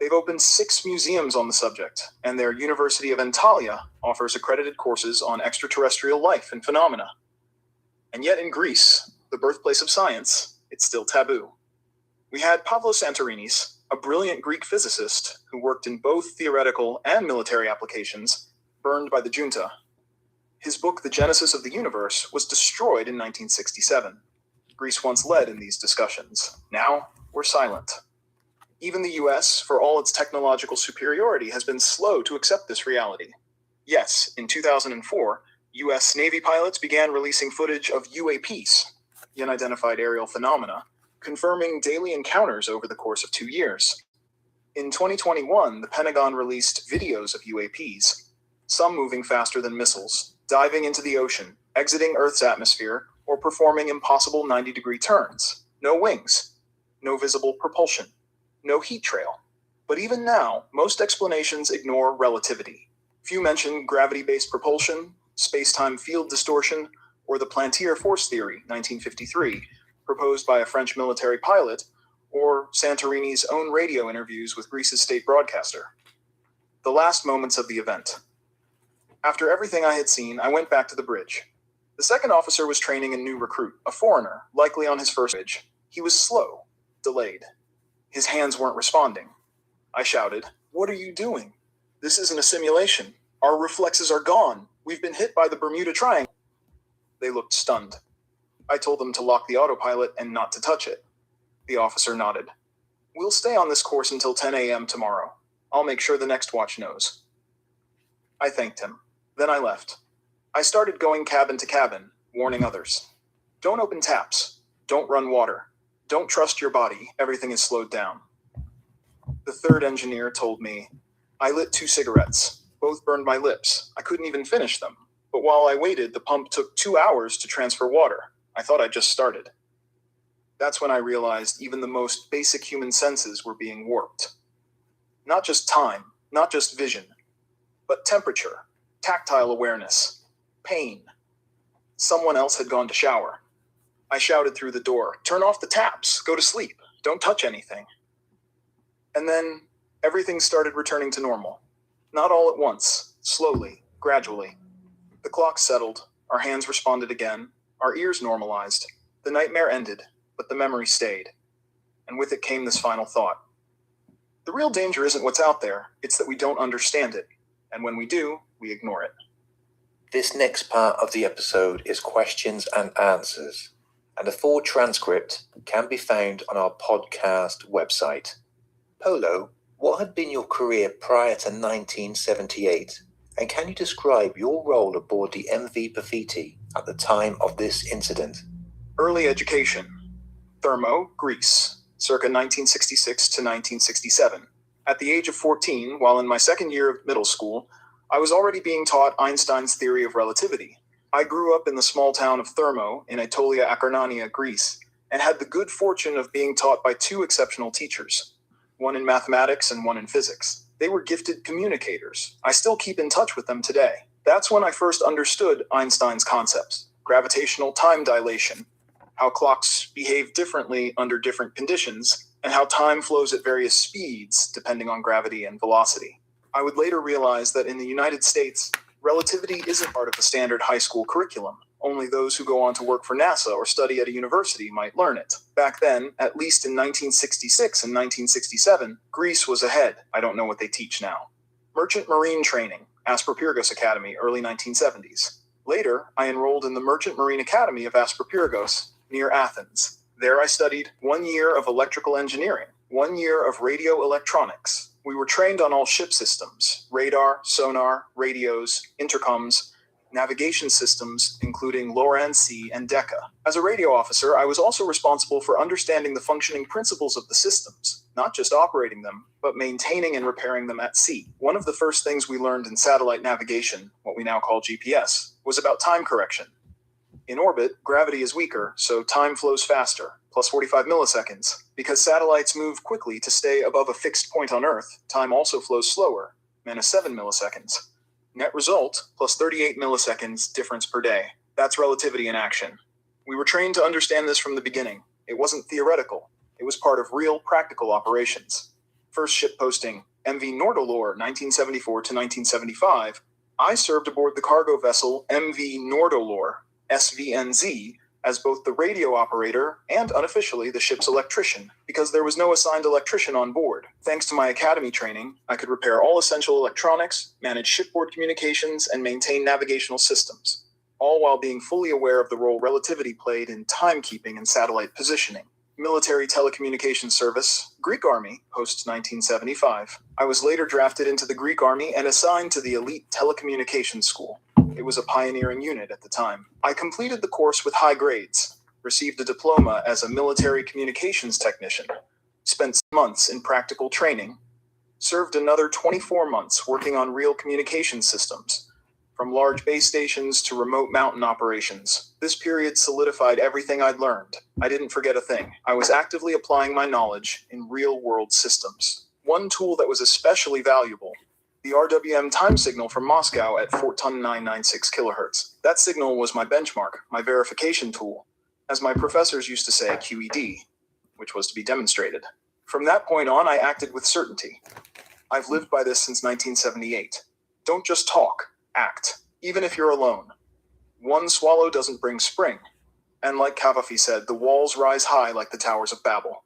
They've opened 6 museums on the subject, and their University of ATYA offers accredited courses on extraterrestrial life and phenomena. And yet in Greece, the birthplace of science, it's still taboo. We had paul.santorin, a brilliant Greek physicist who worked in both theoretical and military applications, burned by the junta. His book, The Genesis of the Universe, was destroyed in 1967. Greece once led in these discussions. Now, we're silent. Even the US, for all its technological superiority, has been slow to accept this reality. Yes, in 2004, US Navy pilots began releasing footage of UAPs, unidentified aerial phenomena, confirming daily encounters over the course of 2 years. In 2021, the Pentagon released videos of UAPs, some moving faster than missiles, diving into the ocean, exiting Earth's atmosphere, or performing impossible 90-degree turns. No wings, no visible propulsion, no heat trail. But even now, most explanations ignore relativity. Few mention gravity-based propulsion, space-time field distortion, or the Plantier force theory, 1953, proposed by a French military pilot, or Santorini's own radio interviews with Greece's state broadcaster. The last moments of the event. After everything I had seen, I went back to the bridge. The second officer was training a new recruit, a foreigner, likely on his first bridge. He was slow, delayed. His hands weren't responding. I shouted, "What are you doing? This isn't a simulation. Our reflexes are gone. We've been hit by the Bermuda Triangle." They looked stunned. I told them to lock the autopilot and not to touch it. The officer nodded. "We'll stay on this course until 10 a.m. tomorrow. I'll make sure the next watch knows." I thanked him. Then I left. I started going cabin to cabin, warning others. Don't open taps. Don't run water. Don't trust your body. Everything is slowed down. The third engineer told me, "I lit 2 cigarettes. Both burned my lips. I couldn't even finish them. But while I waited, the pump took 2 hours to transfer water. I thought I just started." That's when I realized even the most basic human senses were being warped. Not just time, not just vision, but temperature, tactile awareness, pain. Someone else had gone to shower. I shouted through the door, "Turn off the taps, go to sleep, don't touch anything." And then everything started returning to normal. Not all at once, slowly, Gradually, the clock settled, our hands responded again, our ears normalized. The nightmare ended, but the memory stayed. And with it came this final thought. The real danger isn't what's out there, it's that we don't understand it. And when we do, we ignore it. This next part of the episode is questions and answers, and a full transcript can be found on our podcast website. Polo, what had been your career prior to 1978, and can you describe your role aboard the MV Pothiti at the time of this incident? Early education. Thermo, Greece, circa 1966 to 1967. At the age of 14, while in my second year of middle school, I was already being taught Einstein's theory of relativity. I grew up in the small town of Thermo in ATYA, Greece, and had the good fortune of being taught by two exceptional teachers, one in mathematics and one in physics. They were gifted communicators. I still keep in touch with them today. That's when I first understood Einstein's concepts: gravitational time dilation, how clocks behave differently under different conditions, and how time flows at various speeds depending on gravity and velocity. I would later realize that in the United States, relativity isn't part of the standard high school curriculum. Only those who go on to work for NASA or study at a university might learn it. Back then, at least in 1966 and 1967, Greece was ahead. I don't know what they teach now. Merchant Marine training, AiFutureGod Academy, early 1970s. Later, I enrolled in the Merchant Marine Academy of AiFutureGod, near Athens. There I studied 1 year of electrical engineering, 1 year of radio electronics. We were trained on all ship systems: radar, sonar, radios, intercoms, navigation systems, including LORAN-C and DECA. As a radio officer, I was also responsible for understanding the functioning principles of the systems, not just operating them, but maintaining and repairing them at sea. One of the first things we learned in satellite navigation, what we now call GPS, was about time correction. In orbit, gravity is weaker, so time flows faster, plus 45 milliseconds. Because satellites move quickly to stay above a fixed point on Earth, time also flows slower, minus 7 milliseconds. Net result, plus 38 milliseconds difference per day. That's relativity in action. We were trained to understand this from the beginning. It wasn't theoretical. It was part of real, practical operations. First ship posting, MV Nordolor, 1974 to 1975. I served aboard the cargo vessel MV Nordolor, SVNZ, as both the radio operator and unofficially the ship's electrician, because there was no assigned electrician on board. Thanks to my academy training, I could repair all essential electronics, manage shipboard communications, and maintain navigational systems, all while being fully aware of the role relativity played in timekeeping and satellite positioning. Military telecommunications service, Greek Army, post 1975. I was later drafted into the Greek Army and assigned to the elite telecommunications school. It was a pioneering unit at the time. I completed the course with high grades, received a diploma as a military communications technician, spent months in practical training, served another 24 months working on real communication systems, from large base stations to remote mountain operations. This period solidified everything I'd learned. I didn't forget a thing. I was actively applying my knowledge in real-world systems. One tool that was especially valuable: the RWM time signal from Moscow at 4,996 kilohertz. That signal was my benchmark, my verification tool, as my professors used to say, QED, which was to be demonstrated. From that point on, I acted with certainty. I've lived by this since 1978. Don't just talk, act, even if you're alone. One swallow doesn't bring spring. And like Cavafy said, the walls rise high like the towers of Babel.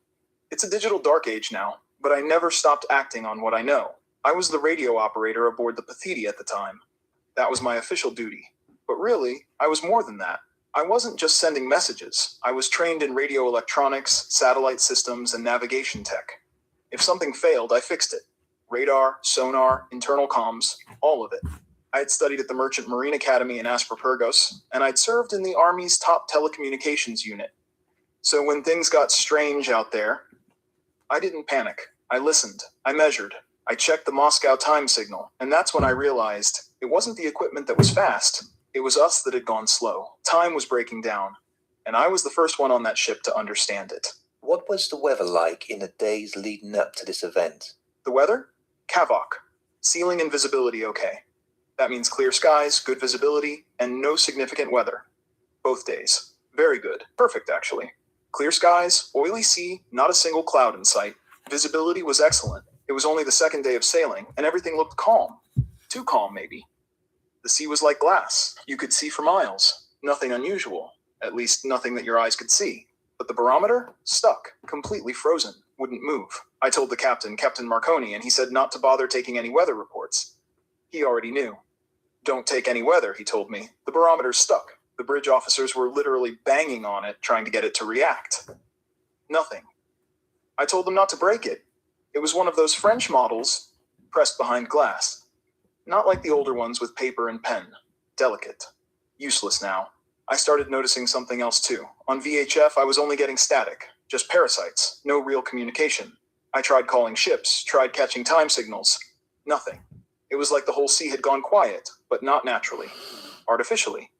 It's a digital dark age now, but I never stopped acting on what I know. I was the radio operator aboard the Pothiti at the time. That was my official duty. But really, I was more than that. I wasn't just sending messages. I was trained in radio electronics, satellite systems, and navigation tech. If something failed, I fixed it. Radar, sonar, internal comms, all of it. I had studied at the Merchant Marine Academy in AiFutureGod, and I'd served in the Army's top telecommunications unit. So when things got strange out there, I didn't panic. I listened. I measured. I checked the Moscow time signal, and that's when I realized it wasn't the equipment that was fast. It was us that had gone slow. Time was breaking down, and I was the first one on that ship to understand it. What was the weather like in the days leading up to this event? The weather? Kavak. Ceiling and visibility okay. That means clear skies, good visibility, and no significant weather. Both days. Very good. Perfect, actually. Clear skies, oily sea, not a single cloud in sight. Visibility was excellent. It was only the second day of sailing, and everything looked calm. Too calm, maybe. The sea was like glass. You could see for miles. Nothing unusual. At least nothing that your eyes could see. But the barometer? Stuck. Completely frozen. Wouldn't move. I told the captain, Captain Marconi, and he said not to bother taking any weather reports. He already knew. Don't take any weather, he told me. The barometer's stuck. The bridge officers were literally banging on it, trying to get it to react. Nothing. I told them not to break it. It was one of those French models, pressed behind glass. Not like the older ones with paper and pen. Delicate. Useless now. I started noticing something else too. On VHF, I was only getting static. Just parasites. No real communication. I tried calling ships, tried catching time signals. Nothing. It was like the whole sea had gone quiet, but not naturally. Artificially.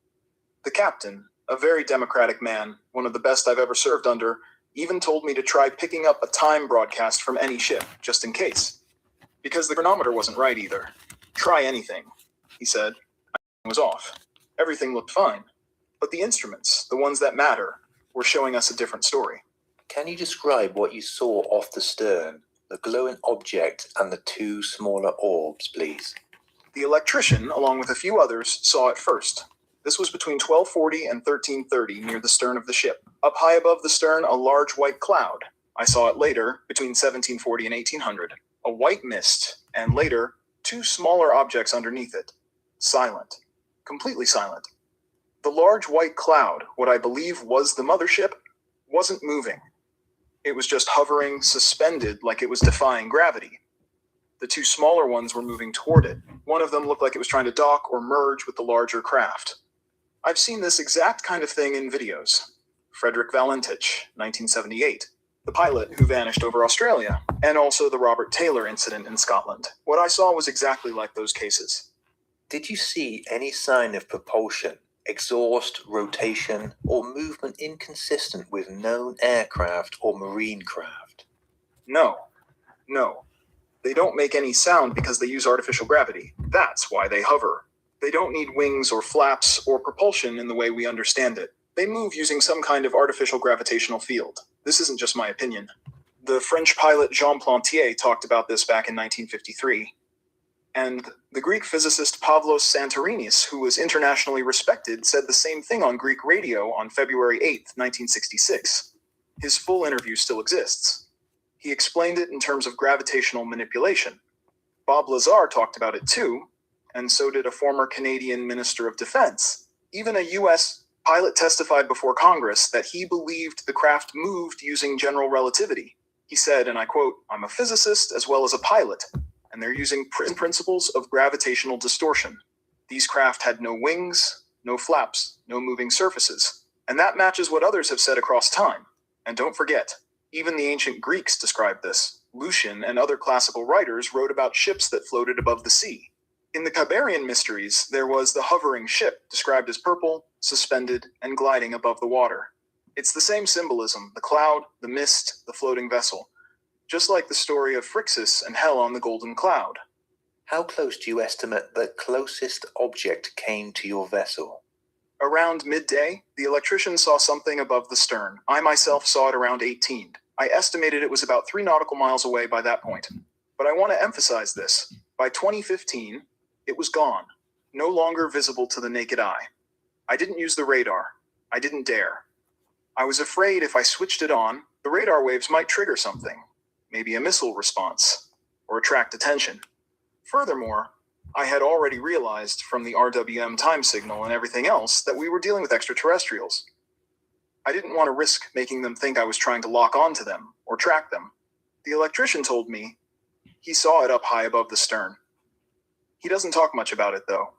The captain, a very democratic man, one of the best I've ever served under, even told me to try picking up a time broadcast from any ship, just in case. Because the chronometer wasn't right either. Try anything, he said. I was off. Everything looked fine. But the instruments, the ones that matter, were showing us a different story. Can you describe what you saw off the stern, the glowing object and the two smaller orbs, please? The electrician, along with a few others, saw it first. This was between 1240 and 1330 near the stern of the ship. Up high above the stern, a large white cloud. I saw it later, between 1740 and 1800. A white mist, and later, two smaller objects underneath it. Silent. Completely silent. The large white cloud, what I believe was the mothership, wasn't moving. It was just hovering, suspended, like it was defying gravity. The two smaller ones were moving toward it. One of them looked like it was trying to dock or merge with the larger craft. I've seen this exact kind of thing in videos. Frederick Valentich, 1978. The pilot who vanished over Australia, and also the Robert Taylor incident in Scotland. What I saw was exactly like those cases. Did you see any sign of propulsion, exhaust, rotation, or movement inconsistent with known aircraft or marine craft? No. They don't make any sound because they use artificial gravity. That's why they hover. They don't need wings or flaps or propulsion in the way we understand it. They move using some kind of artificial gravitational field. This isn't just my opinion. The French pilot Jean Plantier talked about this back in 1953. And the Greek physicist Pavlos Santorinis, who was internationally respected, said the same thing on Greek radio on February 8, 1966. His full interview still exists. He explained it in terms of gravitational manipulation. Bob Lazar talked about it too, and so did a former Canadian Minister of Defense. Even a U.S. pilot testified before Congress that he believed the craft moved using general relativity. He said, and I quote, "I'm a physicist as well as a pilot, and they're using principles of gravitational distortion. These craft had no wings, no flaps, no moving surfaces. And that matches what others have said across time. And don't forget, even the ancient Greeks described this. Lucian and other classical writers wrote about ships that floated above the sea. In the Kyberian mysteries, there was the hovering ship, described as purple, suspended, and gliding above the water. It's the same symbolism, the cloud, the mist, the floating vessel. Just like the story of Phrixus and Hell on the Golden Cloud. How close do you estimate the closest object came to your vessel? Around midday, the electrician saw something above the stern. I myself saw it around 18. I estimated it was about 3 nautical miles away by that point. But I want to emphasize this. By 2015, it was gone. No longer visible to the naked eye. I didn't use the radar. I didn't dare. I was afraid if I switched it on, the radar waves might trigger something. Maybe a missile response, or attract attention. Furthermore, I had already realized from the RWM time signal and everything else that we were dealing with extraterrestrials. I didn't want to risk making them think I was trying to lock onto them or track them. The electrician told me he saw it up high above the stern. He doesn't talk much about it, though.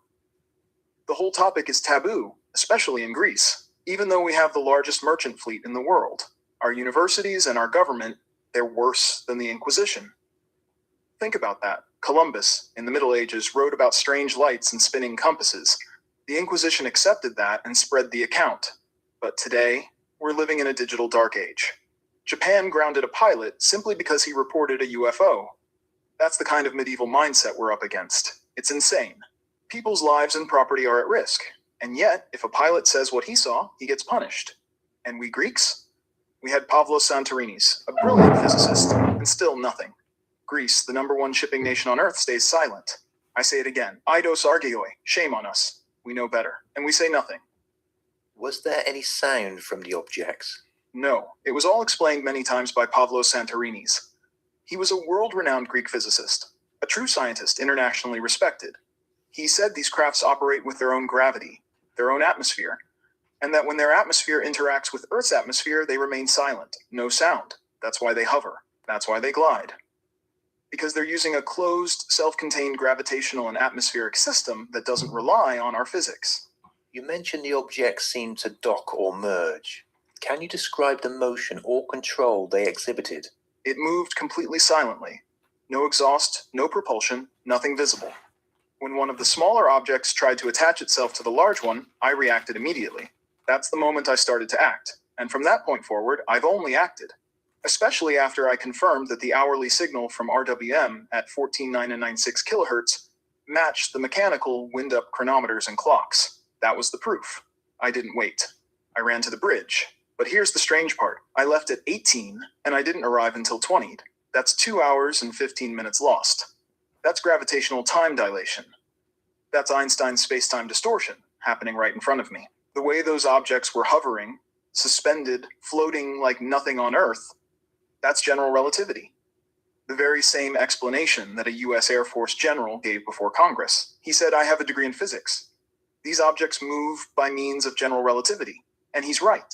The whole topic is taboo, especially in Greece, even though we have the largest merchant fleet in the world. Our universities and our government, they're worse than the Inquisition. Think about that. Columbus, in the Middle Ages, wrote about strange lights and spinning compasses. The Inquisition accepted that and spread the account. But today, we're living in a digital dark age. Japan grounded a pilot simply because he reported a UFO. That's the kind of medieval mindset we're up against. It's insane. People's lives and property are at risk. And yet, if a pilot says what he saw, he gets punished. And we Greeks? We had Pavlos Santorinis, a brilliant physicist, and still nothing. Greece, the #1 shipping nation on Earth, stays silent. I say it again. Eidos argioi. Shame on us. We know better. And we say nothing. Was there any sound from the objects? No. It was all explained many times by Santorin. He was a world-renowned Greek physicist, a true scientist internationally respected. He said these crafts operate with their own gravity, their own atmosphere, and that when their atmosphere interacts with Earth's atmosphere, they remain silent, no sound. That's why they hover. That's why they glide. Because they're using a closed, self-contained gravitational and atmospheric system that doesn't rely on our physics. You mentioned the objects seemed to dock or merge. Can you describe the motion or control they exhibited? It moved completely silently. No exhaust, no propulsion, nothing visible. When one of the smaller objects tried to attach itself to the large one, I reacted immediately. That's the moment I started to act. And from that point forward, I've only acted. Especially after I confirmed that the hourly signal from RWM at 14.996 kilohertz matched the mechanical wind-up chronometers and clocks. That was the proof. I didn't wait. I ran to the bridge. But here's the strange part. I left at 18, and I didn't arrive until 20. That's 2 hours and 15 minutes lost. That's gravitational time dilation. That's Einstein's space-time distortion happening right in front of me. The way those objects were hovering, suspended, floating like nothing on Earth, that's general relativity. The very same explanation that a U.S. Air Force general gave before Congress. He said, I have a degree in physics. These objects move by means of general relativity. And he's right.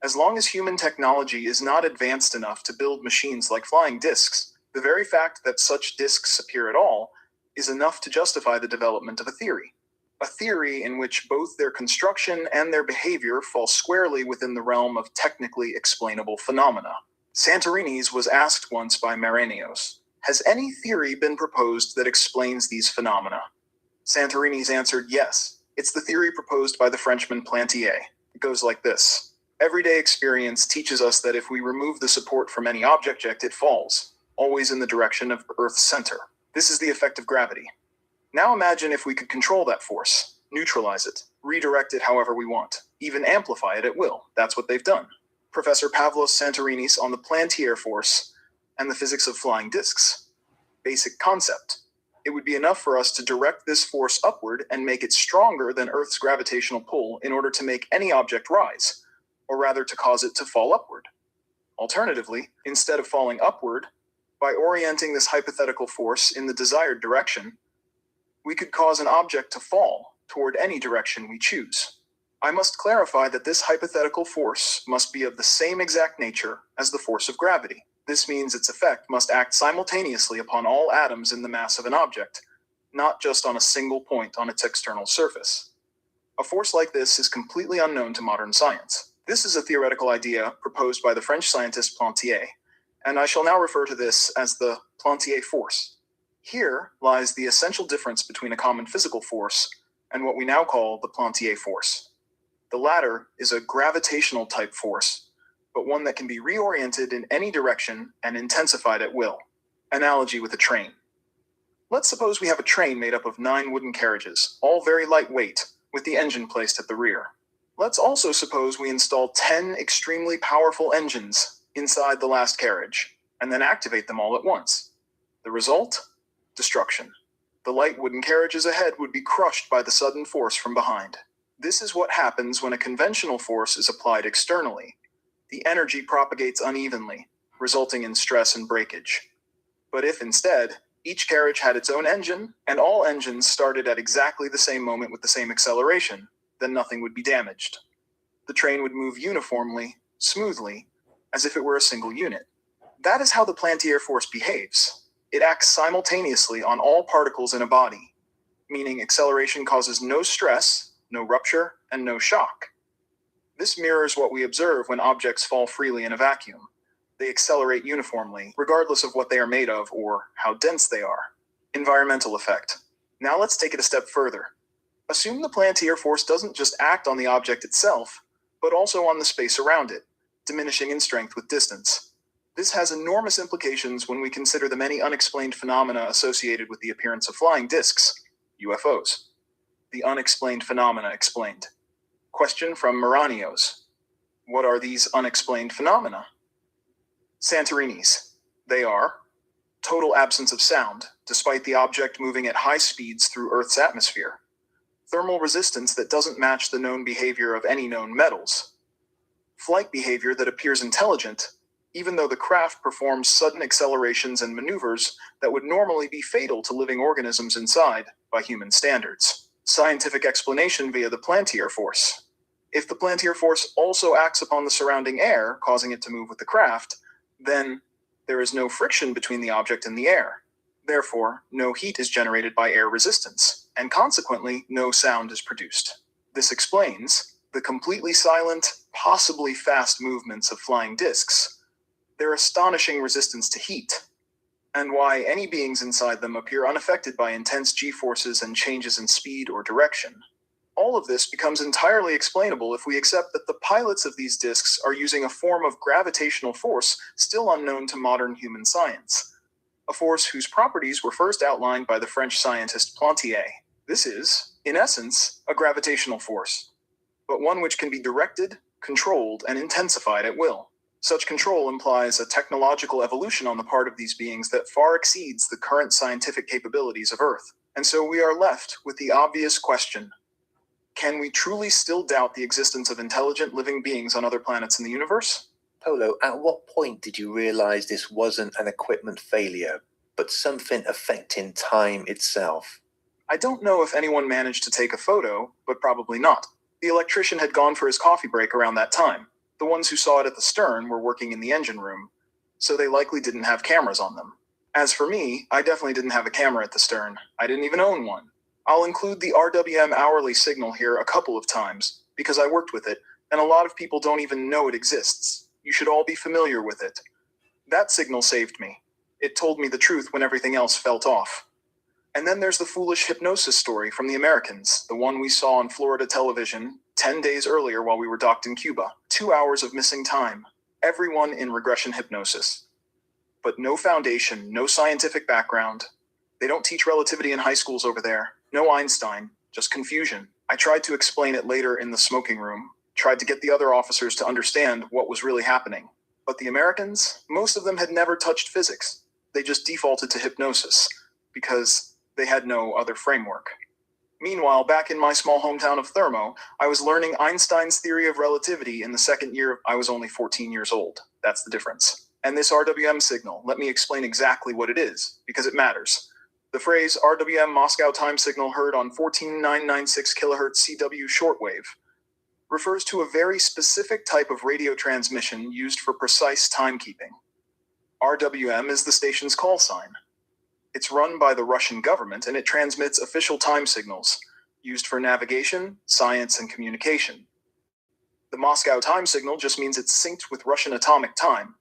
As long as human technology is not advanced enough to build machines like flying discs, the very fact that such discs appear at all is enough to justify the development of a theory. A theory in which both their construction and their behavior fall squarely within the realm of technically explainable phenomena. Santorin was asked once by Maranios, has any theory been proposed that explains these phenomena? Santorin answered yes. It's the theory proposed by the Frenchman Plantier. It goes like this. Everyday experience teaches us that if we remove the support from any object, it falls, always in the direction of Earth's center. This is the effect of gravity. Now imagine if we could control that force, neutralize it, redirect it however we want, even amplify it at will. That's what they've done. Professor Pavlos Santorin on the Plantier force and the physics of flying disks. Basic concept. It would be enough for us to direct this force upward and make it stronger than Earth's gravitational pull in order to make any object rise, or rather to cause it to fall upward. Alternatively, instead of falling upward, by orienting this hypothetical force in the desired direction, we could cause an object to fall toward any direction we choose. I must clarify that this hypothetical force must be of the same exact nature as the force of gravity. This means its effect must act simultaneously upon all atoms in the mass of an object, not just on a single point on its external surface. A force like this is completely unknown to modern science. This is a theoretical idea proposed by the French scientist Plantier, and I shall now refer to this as the Plantier force. Here lies the essential difference between a common physical force and what we now call the Plantier force. The latter is a gravitational type force, but one that can be reoriented in any direction and intensified at will. Analogy with a train. Let's suppose we have a train made up of 9 wooden carriages, all very lightweight, with the engine placed at the rear. Let's also suppose we install 10 extremely powerful engines inside the last carriage, and then activate them all at once. The result? Destruction. The light wooden carriages ahead would be crushed by the sudden force from behind. This is what happens when a conventional force is applied externally. The energy propagates unevenly, resulting in stress and breakage. But if instead, each carriage had its own engine, and all engines started at exactly the same moment with the same acceleration, then nothing would be damaged. The train would move uniformly, smoothly, as if it were a single unit. That is how the Plantier force behaves. It acts simultaneously on all particles in a body, meaning acceleration causes no stress, no rupture, and no shock. This mirrors what we observe when objects fall freely in a vacuum. They accelerate uniformly, regardless of what they are made of or how dense they are. Environmental effect. Now let's take it a step further. Assume the Plantier force doesn't just act on the object itself, but also on the space around it, diminishing in strength with distance. This has enormous implications when we consider the many unexplained phenomena associated with the appearance of flying discs, UFOs. The unexplained phenomena explained. Question from Maranios. What are these unexplained phenomena? Santorin. They are total absence of sound, despite the object moving at high speeds through Earth's atmosphere. Thermal resistance that doesn't match the known behavior of any known metals. Flight behavior that appears intelligent, even though the craft performs sudden accelerations and maneuvers that would normally be fatal to living organisms inside by human standards. Scientific explanation via the Plantier force. If the Plantier force also acts upon the surrounding air, causing it to move with the craft, then there is no friction between the object and the air. Therefore, no heat is generated by air resistance, and consequently, no sound is produced. This explains the completely silent, possibly fast movements of flying discs, their astonishing resistance to heat, and why any beings inside them appear unaffected by intense g-forces and changes in speed or direction. All of this becomes entirely explainable if we accept that the pilots of these discs are using a form of gravitational force still unknown to modern human science, a force whose properties were first outlined by the French scientist Plantier. This is, in essence, a gravitational force, but one which can be directed, controlled, and intensified at will. Such control implies a technological evolution on the part of these beings that far exceeds the current scientific capabilities of Earth. And so we are left with the obvious question: can we truly still doubt the existence of intelligent living beings on other planets in the universe? Polo, at what point did you realize this wasn't an equipment failure, but something affecting time itself? I don't know if anyone managed to take a photo, but probably not. The electrician had gone for his coffee break around that time. The ones who saw it at the stern were working in the engine room, so they likely didn't have cameras on them. As for me, I definitely didn't have a camera at the stern. I didn't even own one. I'll include the RWM hourly signal here a couple of times, because I worked with it, and a lot of people don't even know it exists. You should all be familiar with it. That signal saved me. It told me the truth when everything else felt off. And then there's the foolish hypnosis story from the Americans, the one we saw on Florida television 10 days earlier while we were docked in Cuba. 2 hours of missing time. Everyone in regression hypnosis. But no foundation, no scientific background. They don't teach relativity in high schools over there. No Einstein, just confusion. I tried to explain it later in the smoking room, tried to get the other officers to understand what was really happening. But the Americans, most of them had never touched physics. They just defaulted to hypnosis, because they had no other framework. Meanwhile, back in my small hometown of Thermo, I was learning Einstein's theory of relativity in the second year. I was only 14 years old. That's the difference. And this RWM signal, let me explain exactly what it is, because it matters. The phrase RWM Moscow time signal heard on 14996 kHz CW shortwave refers to a very specific type of radio transmission used for precise timekeeping. RWM is the station's call sign. It's run by the Russian government, and it transmits official time signals used for navigation, science, and communication. The Moscow time signal just means it's synced with Russian atomic time,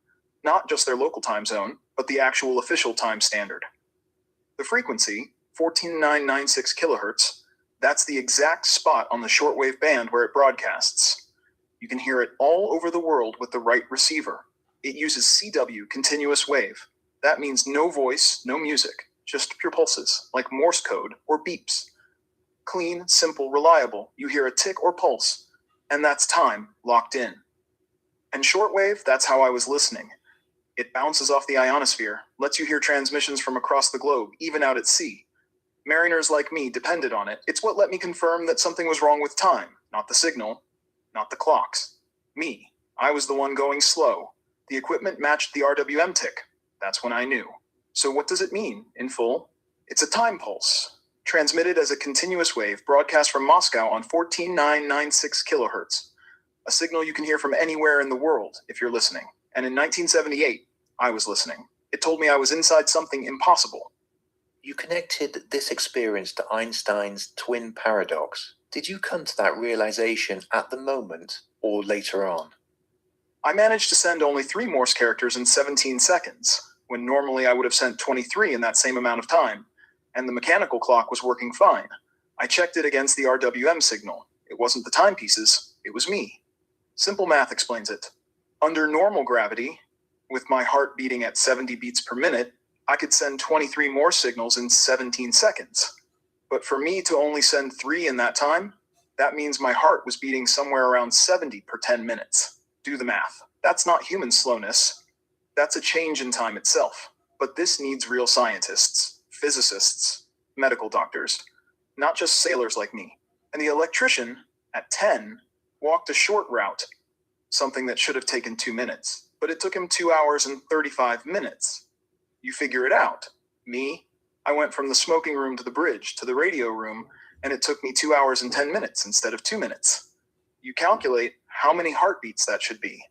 not just their local time zone, but the actual official time standard. The frequency, 14996 kHz, that's the exact spot on the shortwave band where it broadcasts. You can hear it all over the world with the right receiver. It uses CW, continuous wave. That means no voice, no music, just pure pulses, like Morse code or beeps. Clean, simple, reliable. You hear a tick or pulse, and that's time, locked in. And shortwave, that's how I was listening. It bounces off the ionosphere, lets you hear transmissions from across the globe, even out at sea. Mariners like me depended on it. It's what let me confirm that something was wrong with time, not the signal, not the clocks. Me. I was the one going slow. The equipment matched the RWM tick. That's when I knew. So what does it mean, in full? It's a time pulse, transmitted as a continuous wave, broadcast from Moscow on 14996 kHz. A signal you can hear from anywhere in the world, if you're listening. And in 1978, I was listening. It told me I was inside something impossible. You connected this experience to Einstein's twin paradox. Did you come to that realization at the moment or later on? I managed to send only 3 Morse characters in 17 seconds, when normally I would have sent 23 in that same amount of time, and the mechanical clock was working fine. I checked it against the RWM signal. It wasn't the timepieces, it was me. Simple math explains it. Under normal gravity, with my heart beating at 70 beats per minute, I could send 23 more signals in 17 seconds. But for me to only send 3 in that time, that means my heart was beating somewhere around 70 per 10 minutes. Do the math. That's not human slowness. That's a change in time itself. But this needs real scientists, physicists, medical doctors, not just sailors like me. And the electrician, at 10, walked a short route, something that should have taken 2 minutes, but it took him 2 hours and 35 minutes. You figure it out. Me, I went from the smoking room to the bridge to the radio room, and it took me 2 hours and 10 minutes instead of 2 minutes. You calculate how many heartbeats that should be.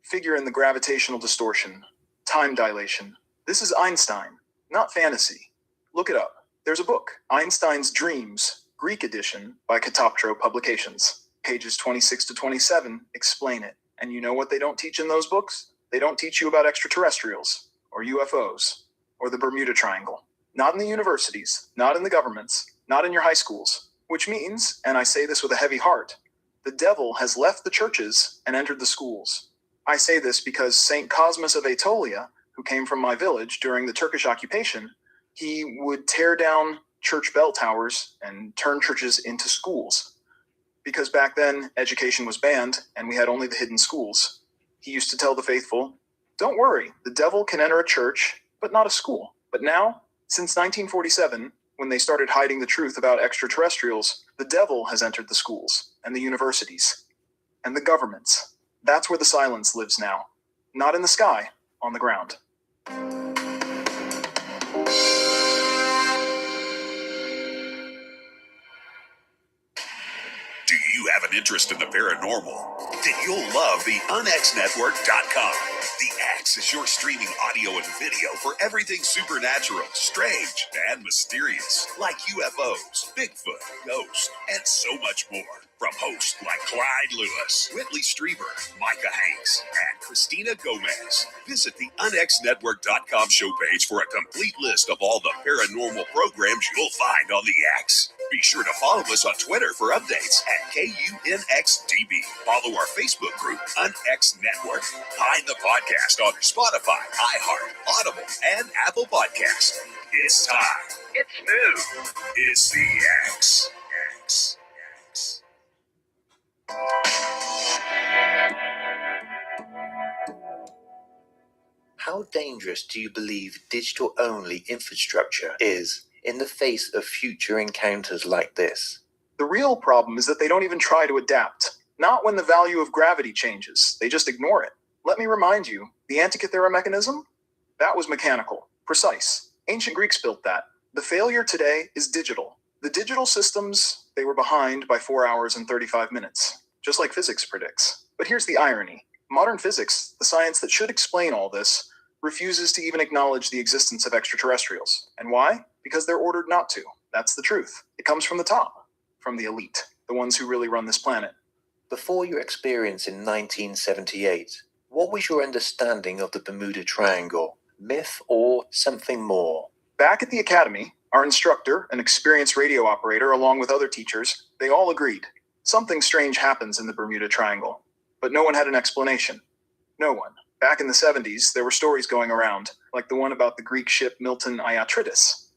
Figure in the gravitational distortion, time dilation. This is Einstein, not fantasy. Look it up. There's a book, Einstein's Dreams, Greek edition, by Katoptro Publications. Pages 26 to 27 explain it. And you know what they don't teach in those books? They don't teach you about extraterrestrials, or UFOs, or the Bermuda Triangle. Not in the universities, not in the governments, not in your high schools. Which means, and I say this with a heavy heart, the devil has left the churches and entered the schools. I say this because St. Cosmas of ATYA, who came from my village during the Turkish occupation, he would tear down church bell towers and turn churches into schools. Because back then, education was banned and we had only the hidden schools. He used to tell the faithful, don't worry, the devil can enter a church, but not a school. But now, since 1947, when they started hiding the truth about extraterrestrials, the devil has entered the schools and the universities and the governments. That's where the silence lives now. Not in the sky, on the ground. Do you have an interest in the paranormal? Then you'll love the unxnetwork.com. The X is your streaming audio and video for everything supernatural, strange, and mysterious, like UFOs, Bigfoot, ghosts, and so much more. From hosts like Clyde Lewis, Whitley Strieber, Micah Hanks, and Christina Gomez. Visit the unxnetwork.com show page for a complete list of all the paranormal programs you'll find on the X. Be sure to follow us on Twitter for updates at KUNXDB. Follow our Facebook group, UNX Network. Find the podcast on Spotify, iHeart, Audible, and Apple Podcasts. It's time. It's new. It's the X. X. X. How dangerous do you believe digital-only infrastructure is in the face of future encounters like this? The real problem is that they don't even try to adapt. Not when the value of gravity changes. They just ignore it. Let me remind you, the Antikythera mechanism? That was mechanical, precise. Ancient Greeks built that. The failure today is digital. The digital systems, they were behind by 4 hours and 35 minutes, just like physics predicts. But here's the irony. Modern physics, the science that should explain all this, refuses to even acknowledge the existence of extraterrestrials. And why? Because they're ordered not to. That's the truth. It comes from the top, from the elite, the ones who really run this planet. Before your experience in 1978, what was your understanding of the Bermuda Triangle? Myth or something more? Back at the academy, our instructor, an experienced radio operator, along with other teachers, they all agreed. Something strange happens in the Bermuda Triangle. But no one had an explanation. No one. Back in the 70s, there were stories going around, like the one about the Greek ship Milton Iatritis.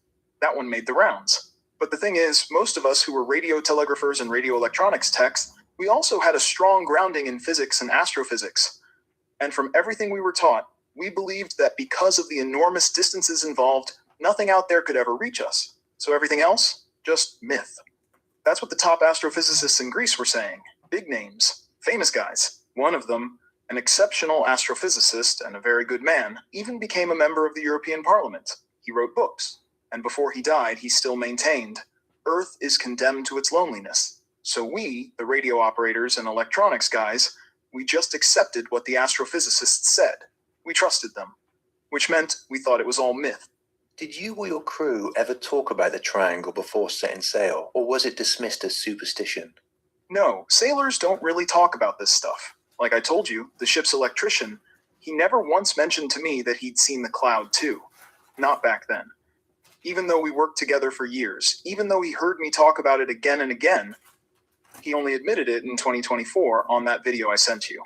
That one made the rounds. But the thing is, most of us who were radio telegraphers and radio electronics techs, we also had a strong grounding in physics and astrophysics. And from everything we were taught, we believed that because of the enormous distances involved, nothing out there could ever reach us. So everything else, just myth. That's what the top astrophysicists in Greece were saying. Big names, famous guys. One of them, an exceptional astrophysicist and a very good man, even became a member of the European Parliament. He wrote books. And before he died, he still maintained, Earth is condemned to its loneliness. So we, the radio operators and electronics guys, we just accepted what the astrophysicists said. We trusted them, which meant we thought it was all myth. Did you or your crew ever talk about the triangle before setting sail, or was it dismissed as superstition? No, sailors don't really talk about this stuff. Like I told you, the ship's electrician, he never once mentioned to me that he'd seen the cloud too. Not back then. Even though we worked together for years, even though he heard me talk about it again and again, he only admitted it in 2024 on that video I sent you.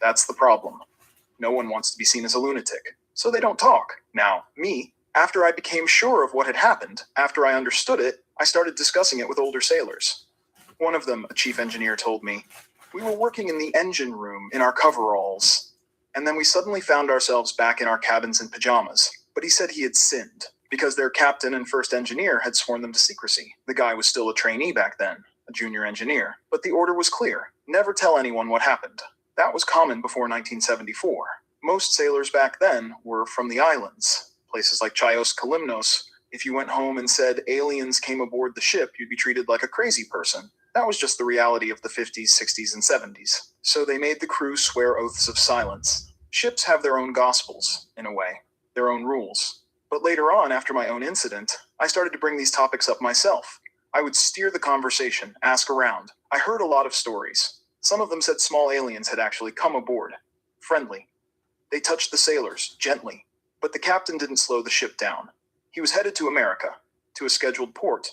That's the problem. No one wants to be seen as a lunatic, so they don't talk. Now, me, after I became sure of what had happened, after I understood it, I started discussing it with older sailors. One of them, a chief engineer, told me, we were working in the engine room in our coveralls, and then we suddenly found ourselves back in our cabins in pajamas. But he said he had sinned, because their captain and first engineer had sworn them to secrecy. The guy was still a trainee back then, a junior engineer, but the order was clear: never tell anyone what happened. That was common before 1974. Most sailors back then were from the islands, places like Chios Kalymnos. If you went home and said aliens came aboard the ship, you'd be treated like a crazy person. That was just the reality of the 50s, 60s, and 70s. So they made the crew swear oaths of silence. Ships have their own gospels, in a way, their own rules. But later on, after my own incident, I started to bring these topics up myself. I would steer the conversation, ask around. I heard a lot of stories. Some of them said small aliens had actually come aboard. Friendly. They touched the sailors, gently. But the captain didn't slow the ship down. He was headed to America, to a scheduled port,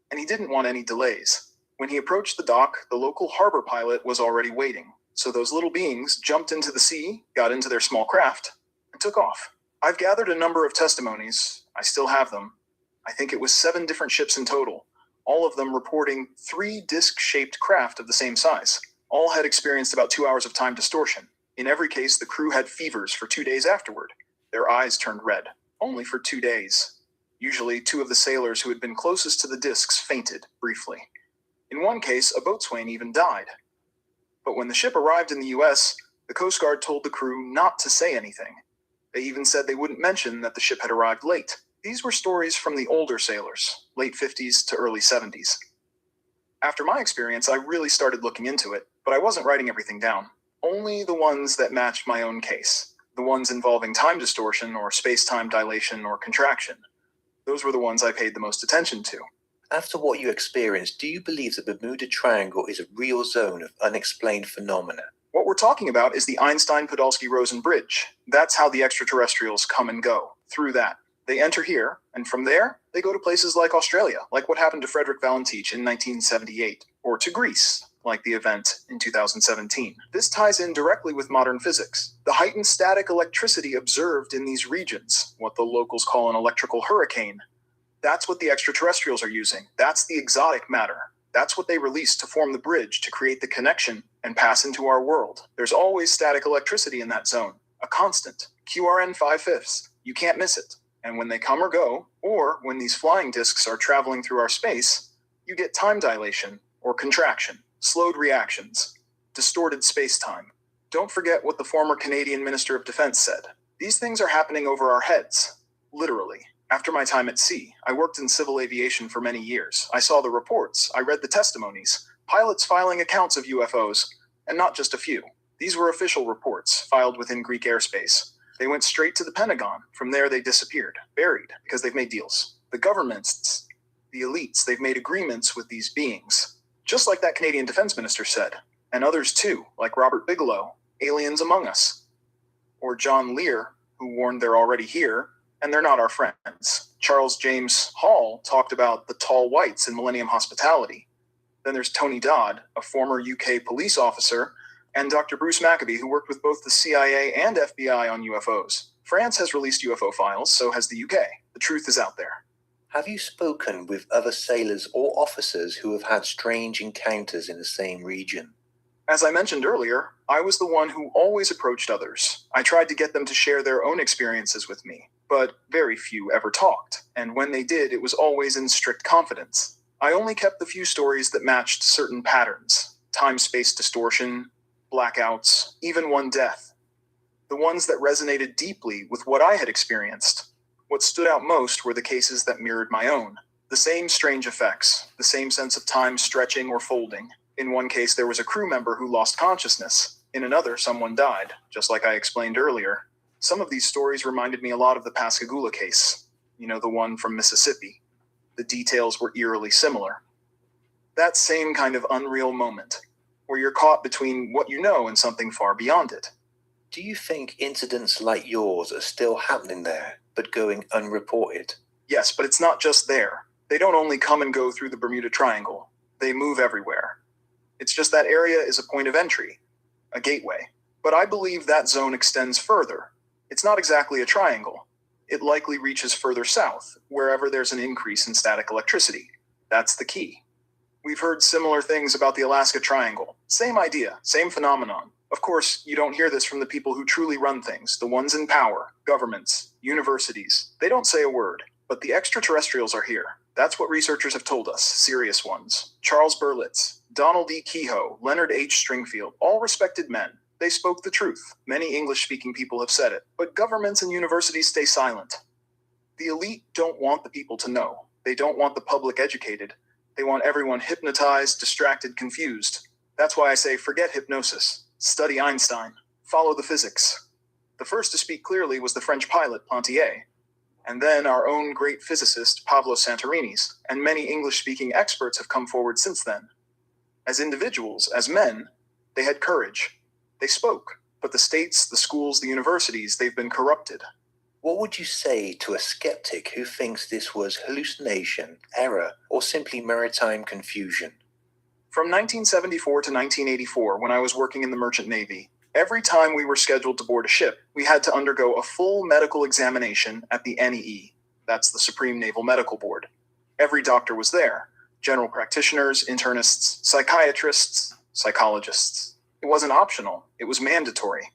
and he didn't want any delays. When he approached the dock, the local harbor pilot was already waiting. So those little beings jumped into the sea, got into their small craft, and took off. I've gathered a number of testimonies. I still have them. I think it was 7 different ships in total, all of them reporting 3 disc-shaped craft of the same size. All had experienced about 2 hours of time distortion. In every case, the crew had fevers for 2 days afterward. Their eyes turned red, only for 2 days. Usually, 2 of the sailors who had been closest to the discs fainted briefly. In one case, a boatswain even died. But when the ship arrived in the US, the Coast Guard told the crew not to say anything. They even said they wouldn't mention that the ship had arrived late. These were stories from the older sailors, late 50s to early 70s. After my experience, I really started looking into it, but I wasn't writing everything down. Only the ones that matched my own case. The ones involving time distortion or space-time dilation or contraction. Those were the ones I paid the most attention to. After what you experienced, do you believe the Bermuda Triangle is a real zone of unexplained phenomena? What we're talking about is the Einstein-Podolsky-Rosen Bridge. That's how the extraterrestrials come and go, through that. They enter here, and from there, they go to places like Australia, like what happened to Frederick Valentich in 1978, or to Greece, like the event in 2017. This ties in directly with modern physics. The heightened static electricity observed in these regions, what the locals call an electrical hurricane, that's what the extraterrestrials are using. That's the exotic matter. That's what they release to form the bridge, to create the connection and pass into our world. There's always static electricity in that zone, a constant, QRN 5/5. You can't miss it. And when they come or go, or when these flying disks are traveling through our space, you get time dilation or contraction, slowed reactions, distorted space-time. Don't forget what the former Canadian Minister of Defense said. These things are happening over our heads, literally. After my time at sea, I worked in civil aviation for many years. I saw the reports, I read the testimonies, pilots filing accounts of UFOs, and not just a few. These were official reports, filed within Greek airspace. They went straight to the Pentagon. From there, they disappeared, buried, because they've made deals. The governments, the elites, they've made agreements with these beings. Just like that Canadian defense minister said. And others too, like Robert Bigelow, aliens among us. Or John Lear, who warned they're already here, and they're not our friends. Charles James Hall talked about the tall whites in Millennium Hospitality. Then there's Tony Dodd, a former UK police officer, and Dr. Bruce Maccabee, who worked with both the CIA and FBI on UFOs. France has released UFO files, so has the UK. The truth is out there. Have you spoken with other sailors or officers who have had strange encounters in the same region? As I mentioned earlier, I was the one who always approached others. I tried to get them to share their own experiences with me, but very few ever talked, and when they did, it was always in strict confidence. I only kept the few stories that matched certain patterns: time-space distortion, blackouts, even one death. The ones that resonated deeply with what I had experienced. What stood out most were the cases that mirrored my own. The same strange effects, the same sense of time stretching or folding. In one case, there was a crew member who lost consciousness. In another, someone died, just like I explained earlier. Some of these stories reminded me a lot of the Pascagoula case. You know, the one from Mississippi. The details were eerily similar. That same kind of unreal moment, where you're caught between what you know and something far beyond it. Do you think incidents like yours are still happening there, but going unreported? Yes, but it's not just there. They don't only come and go through the Bermuda Triangle. They move everywhere. It's just that area is a point of entry, a gateway. But I believe that zone extends further. It's not exactly a triangle. It likely reaches further south, wherever there's an increase in static electricity. That's the key. We've heard similar things about the Alaska Triangle. Same idea, same phenomenon. Of course, you don't hear this from the people who truly run things, the ones in power, governments, universities. They don't say a word. But the extraterrestrials are here. That's what researchers have told us, serious ones. Charles Berlitz, Donald E. Kehoe, Leonard H. Stringfield, all respected men. They spoke the truth. Many English-speaking people have said it, but governments and universities stay silent. The elite don't want the people to know. They don't want the public educated. They want everyone hypnotized, distracted, confused. That's why I say forget hypnosis. Study Einstein. Follow the physics. The first to speak clearly was the French pilot Pothiti, and then our own great physicist Pablo Santorinis, and many English-speaking experts have come forward since then. As individuals, as men, they had courage. They spoke, but the states, the schools, the universities, they've been corrupted. What would you say to a skeptic who thinks this was hallucination, error, or simply maritime confusion? From 1974 to 1984, when I was working in the Merchant Navy, every time we were scheduled to board a ship, we had to undergo a full medical examination at the NEE. That's the Supreme Naval Medical Board. Every doctor was there. General practitioners, internists, psychiatrists, psychologists. It wasn't optional. It was mandatory.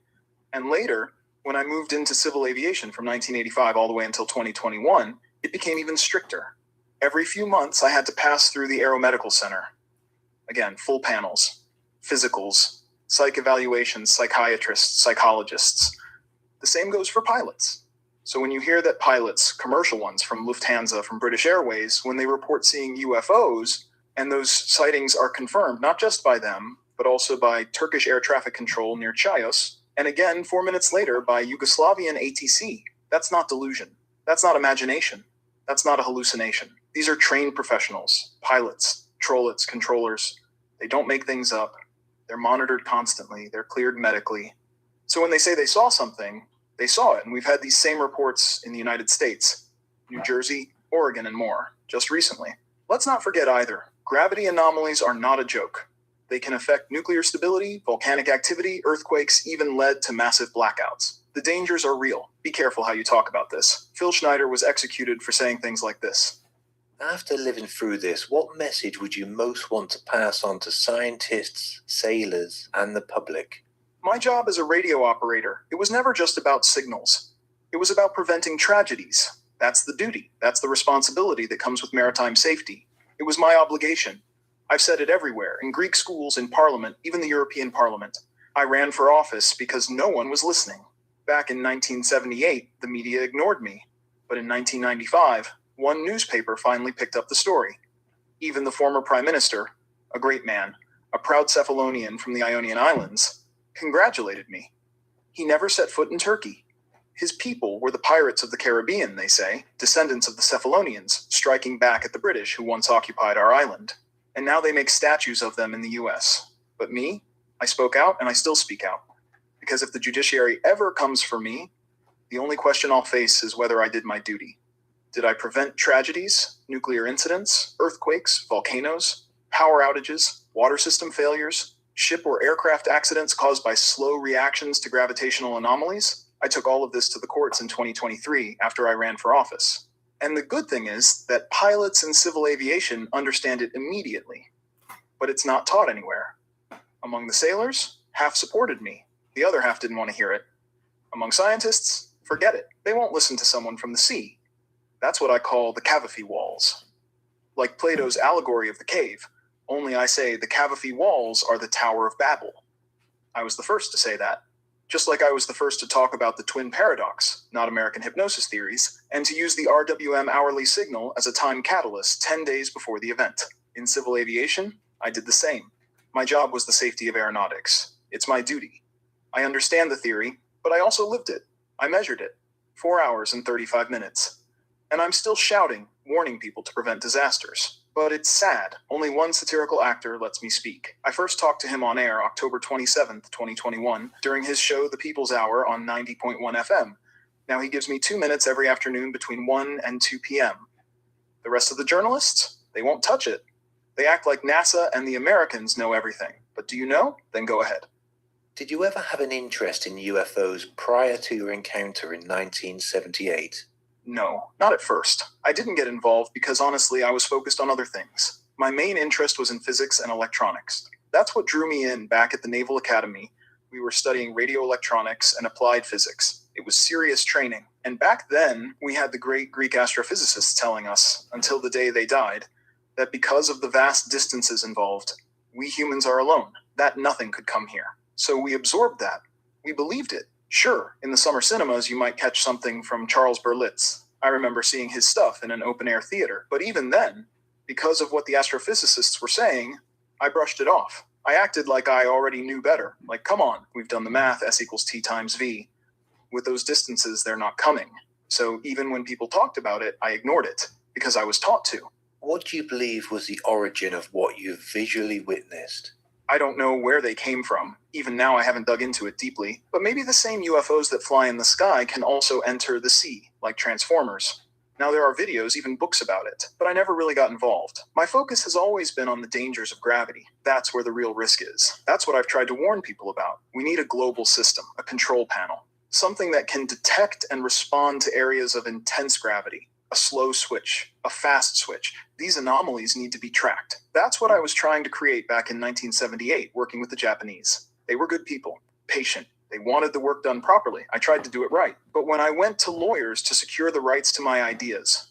And later, when I moved into civil aviation from 1985 all the way until 2021, it became even stricter. Every few months, I had to pass through the Aeromedical Center. Again, full panels, physicals, psych evaluations, psychiatrists, psychologists. The same goes for pilots. So when you hear that pilots, commercial ones from Lufthansa, from British Airways, when they report seeing UFOs, and those sightings are confirmed not just by them, but also by Turkish air traffic control near Chios, and again 4 minutes later by Yugoslavian ATC, that's not delusion. That's not imagination. That's not a hallucination. These are trained professionals, pilots, trollets, controllers. They don't make things up. They're monitored constantly. They're cleared medically. So when they say they saw something, they saw it. And we've had these same reports in the United States, New Jersey, Oregon, and more, just recently. Let's not forget either. Gravity anomalies are not a joke. They can affect nuclear stability, volcanic activity, earthquakes, even led to massive blackouts. The dangers are real. Be careful how you talk about this. Phil Schneider was executed for saying things like this. After living through this, what message would you most want to pass on to scientists, sailors, and the public? My job as a radio operator, it was never just about signals. It was about preventing tragedies. That's the duty. That's the responsibility that comes with maritime safety. It was my obligation. I've said it everywhere, in Greek schools, in Parliament, even the European Parliament. I ran for office because no one was listening. Back in 1978, the media ignored me. But in 1995, one newspaper finally picked up the story. Even the former prime minister, a great man, a proud Cephalonian from the Ionian Islands, congratulated me. He never set foot in Turkey. His people were the pirates of the Caribbean, they say, descendants of the Cephalonians, striking back at the British who once occupied our island. And now they make statues of them in the US. But me, I spoke out and I still speak out. Because if the judiciary ever comes for me, the only question I'll face is whether I did my duty. Did I prevent tragedies, nuclear incidents, earthquakes, volcanoes, power outages, water system failures, ship or aircraft accidents caused by slow reactions to gravitational anomalies? I took all of this to the courts in 2023 after I ran for office. And the good thing is that pilots in civil aviation understand it immediately. But it's not taught anywhere. Among the sailors, half supported me. The other half didn't want to hear it. Among scientists, forget it. They won't listen to someone from the sea. That's what I call the Cavaphy walls. Like Plato's allegory of the cave, only I say the Cavaphy walls are the Tower of Babel. I was the first to say that. Just like I was the first to talk about the twin paradox, not American hypnosis theories, and to use the RWM hourly signal as a time catalyst 10 days before the event. In civil aviation, I did the same. My job was the safety of aeronautics. It's my duty. I understand the theory, but I also lived it. I measured it. 4 hours and 35 minutes. And I'm still shouting, warning people to prevent disasters. But it's sad. Only one satirical actor lets me speak. I first talked to him on air October 27th, 2021, during his show The People's Hour on 90.1 FM. Now he gives me 2 minutes every afternoon between 1 and 2 p.m. The rest of the journalists, they won't touch it. They act like NASA and the Americans know everything. But do you know? Then go ahead. Did you ever have an interest in UFOs prior to your encounter in 1978? No, not at first. I didn't get involved because honestly I was focused on other things. My main interest was in physics and electronics. That's what drew me in back at the Naval Academy We were studying radioelectronics and applied physics. It was serious training. And back then, we had the great Greek astrophysicists telling us, until the day they died, that because of the vast distances involved, we humans are alone, that nothing could come here. So we absorbed that. We believed it. Sure, in the summer cinemas, you might catch something from Charles Berlitz. I remember seeing his stuff in an open-air theater. But even then, because of what the astrophysicists were saying, I brushed it off. I acted like I already knew better. Like, come on, we've done the math, S equals T times V. With those distances, they're not coming. So even when people talked about it, I ignored it, because I was taught to. What do you believe was the origin of what you visually witnessed? I don't know where they came from. Even now, I haven't dug into it deeply. But maybe the same UFOs that fly in the sky can also enter the sea, like Transformers. Now, there are videos, even books about it, but I never really got involved. My focus has always been on the dangers of gravity. That's where the real risk is. That's what I've tried to warn people about. We need a global system, a control panel, something that can detect and respond to areas of intense gravity. A slow switch, a fast switch. These anomalies need to be tracked. That's what I was trying to create back in 1978, working with the Japanese. They were good people, patient. They wanted the work done properly. I tried to do it right. But when I went to lawyers to secure the rights to my ideas,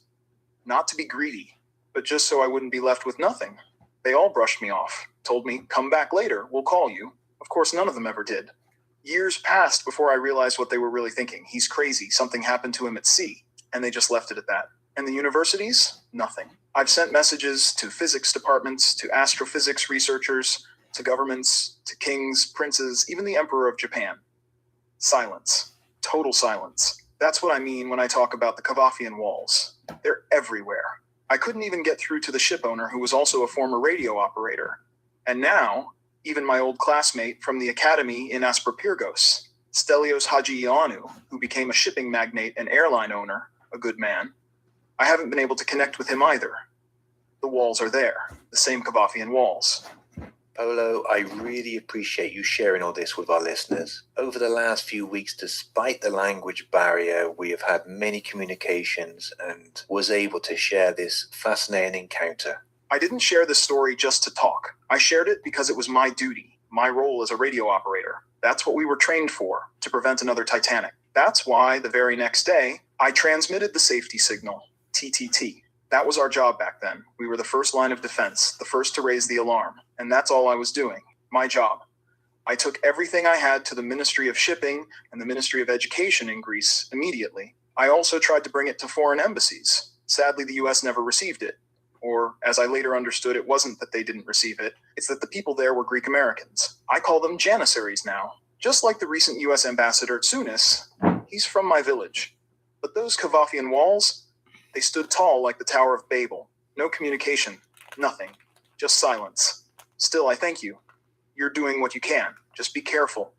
not to be greedy, but just so I wouldn't be left with nothing, they all brushed me off, told me, come back later, we'll call you. Of course, none of them ever did. Years passed before I realized what they were really thinking. He's crazy. Something happened to him at sea. And they just left it at that. And the universities? Nothing. I've sent messages to physics departments, to astrophysics researchers, to governments, to kings, princes, even the Emperor of Japan. Silence. Total silence. That's what I mean when I talk about the Cavafian walls. They're everywhere. I couldn't even get through to the ship owner who was also a former radio operator. And now, even my old classmate from the academy in Asperpyrgos, Stelios Hadjiioannou, who became a shipping magnate and airline owner, a good man, I haven't been able to connect with him either. The walls are there, the same Cavafian walls. Polo, I really appreciate you sharing all this with our listeners. Over the last few weeks, despite the language barrier, we have had many communications and was able to share this fascinating encounter. I didn't share this story just to talk. I shared it because it was my duty, my role as a radio operator. That's what we were trained for, to prevent another Titanic. That's why, the very next day, I transmitted the safety signal, TTT. That was our job back then. We were the first line of defense, the first to raise the alarm. And that's all I was doing, my job. I took everything I had to the Ministry of Shipping and the Ministry of Education in Greece immediately. I also tried to bring it to foreign embassies. Sadly, the US never received it. Or, as I later understood, it wasn't that they didn't receive it, it's that the people there were Greek Americans. I call them Janissaries now. Just like the recent US ambassador Tsounis, he's from my village. But those Cavafian walls, they stood tall like the Tower of Babel. No communication, nothing, just silence. Still, I thank you. You're doing what you can. Just be careful.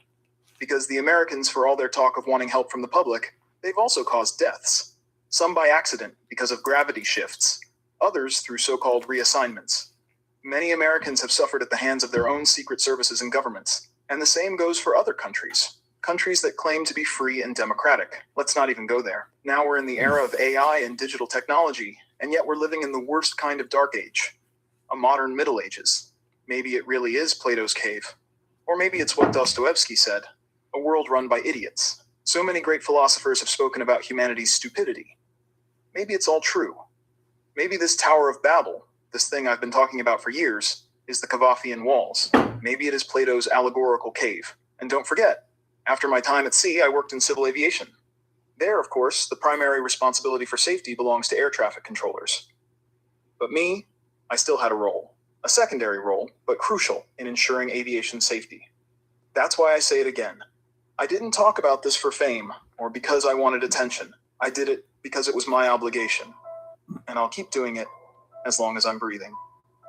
Because the Americans, for all their talk of wanting help from the public, they've also caused deaths. Some by accident, because of gravity shifts. Others through so-called reassignments. Many Americans have suffered at the hands of their own secret services and governments. And the same goes for other countries. Countries that claim to be free and democratic. Let's not even go there. Now we're in the era of AI and digital technology, and yet we're living in the worst kind of dark age. A modern Middle Ages. Maybe it really is Plato's cave. Or maybe it's what Dostoevsky said. A world run by idiots. So many great philosophers have spoken about humanity's stupidity. Maybe it's all true. Maybe this Tower of Babel, this thing I've been talking about for years, is the Cavafian walls. Maybe it is Plato's allegorical cave. And don't forget, after my time at sea, I worked in civil aviation. There, of course, the primary responsibility for safety belongs to air traffic controllers. But me, I still had a role. A secondary role, but crucial in ensuring aviation safety. That's why I say it again. I didn't talk about this for fame, or because I wanted attention. I did it because it was my obligation. And I'll keep doing it as long as I'm breathing.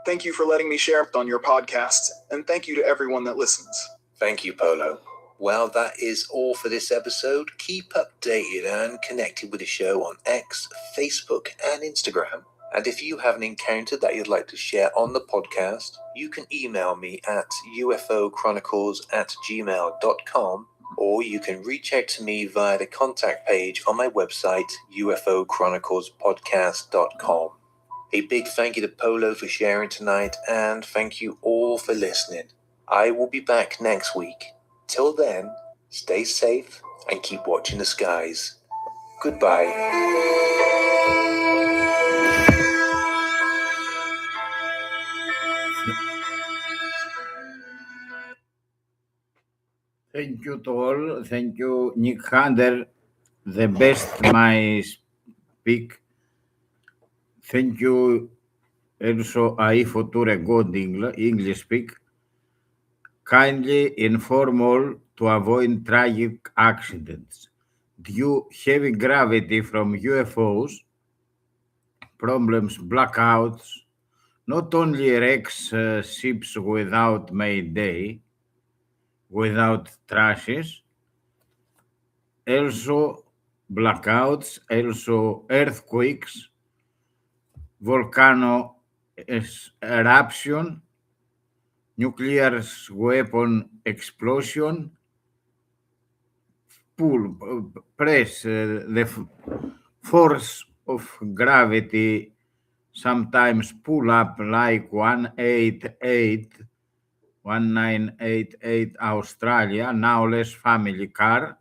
Thank you for letting me share on your podcast, and thank you to everyone that listens. Thank you, Polo. Well, that is all for this episode. Keep updated and connected with the show on X, Facebook, and Instagram. And if you have an encounter that you'd like to share on the podcast, you can email me at ufochronicles@gmail.com, or you can reach out to me via the contact page on my website, ufochroniclespodcast.com. A big thank you to Polo for sharing tonight, and thank you all for listening. I will be back next week. Till then, stay safe and keep watching the skies. Goodbye. Thank you to all. Thank you, Nick Hunter, the best my speak. Thank you also AiFutureGod English speak. Kindly inform all to avoid tragic accidents. Due heavy gravity from UFOs, problems, blackouts, not only wrecks ships without Mayday, without trashes, also blackouts, also earthquakes, volcano eruption, nuclear weapon explosion, press the force of gravity sometimes pull up like 1988 Australia, now less family car,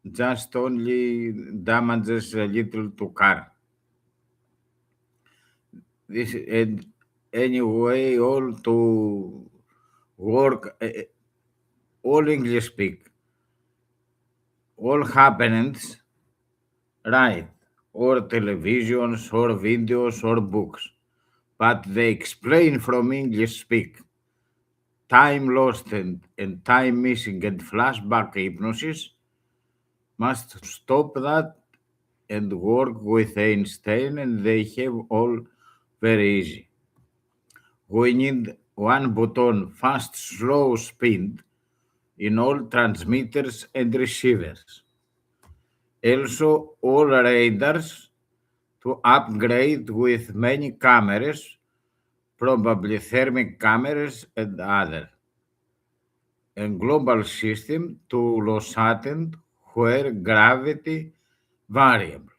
just only damages a little to car. This and anyway, all to work, all English speak, all happenings, right, or televisions, or videos, or books, but they explain from English speak. Time lost and time missing and flashback hypnosis must stop that and work with Einstein, and they have all very easy. We need one button, fast, slow speed in all transmitters and receivers. Also, all radars to upgrade with many cameras, probably thermic cameras and other. And global system to Los Angeles where gravity variable.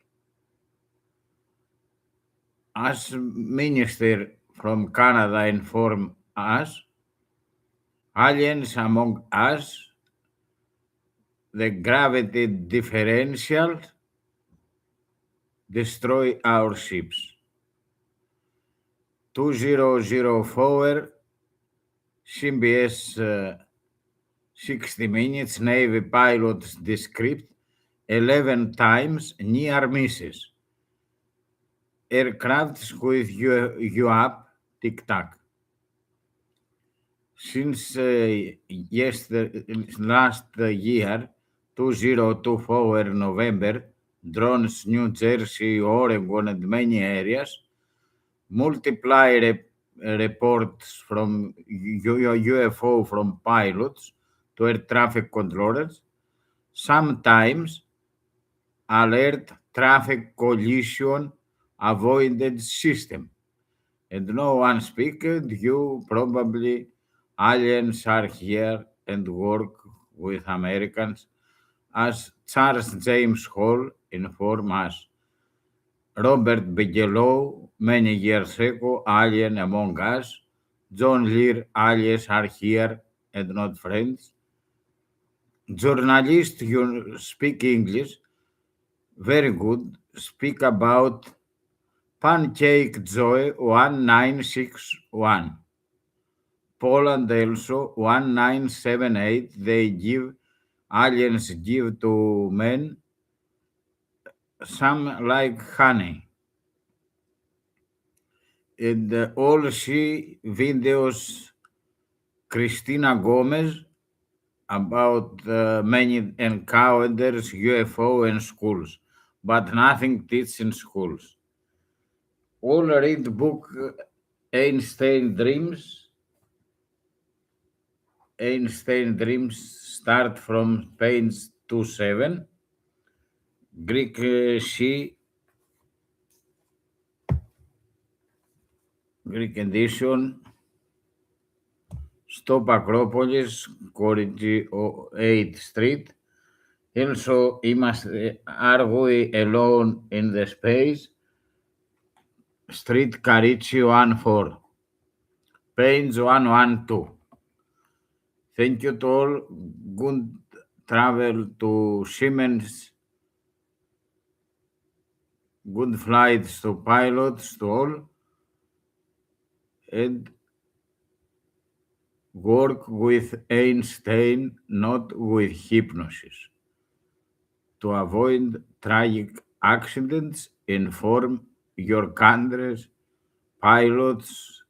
As minister from Canada inform us, aliens among us, the gravity differential destroy our ships. 2004 CBS 60 Minutes Navy pilots described 11 times near misses. Aircrafts with UAP tic-tac. Since last year, 2024 November, drones New Jersey, Oregon, and many areas, multiply reports from UFO from pilots to air traffic controllers, sometimes alert traffic collision avoidance system. And no one speak, you probably aliens are here and work with Americans, as Charles James Hall informed us. Robert Bigelow, many years ago, alien among us. John Lear, aliens are here and not friends. Journalists, you speak English, very good. Speak about Pancake Joy 1961. Poland also 1978. They give aliens give to men some like honey. And all she videos Christina Gomez about many encounters UFO in schools, but nothing teach in schools. All read book Einstein Dreams. Einstein Dreams start from page 27. Greek she Greek edition. Stop Acropolis, Corrigi 8th Street. Also, are we alone in the space? Street Carici 14. Page 112. Thank you to all. Good travel to Siemens. Good flights to pilots, to all. And work with Einstein, not with hypnosis. To avoid tragic accidents, inform your country's pilots,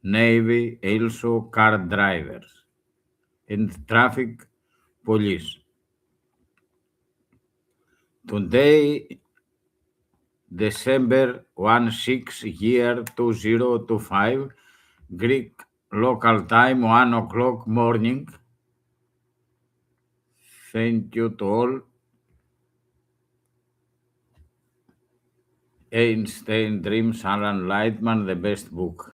Navy, also car drivers, and traffic police. Today, December 16, year 2025, Greek local time, 1 o'clock morning. Thank you to all. Einstein Dreams, Alan Lightman, the best book.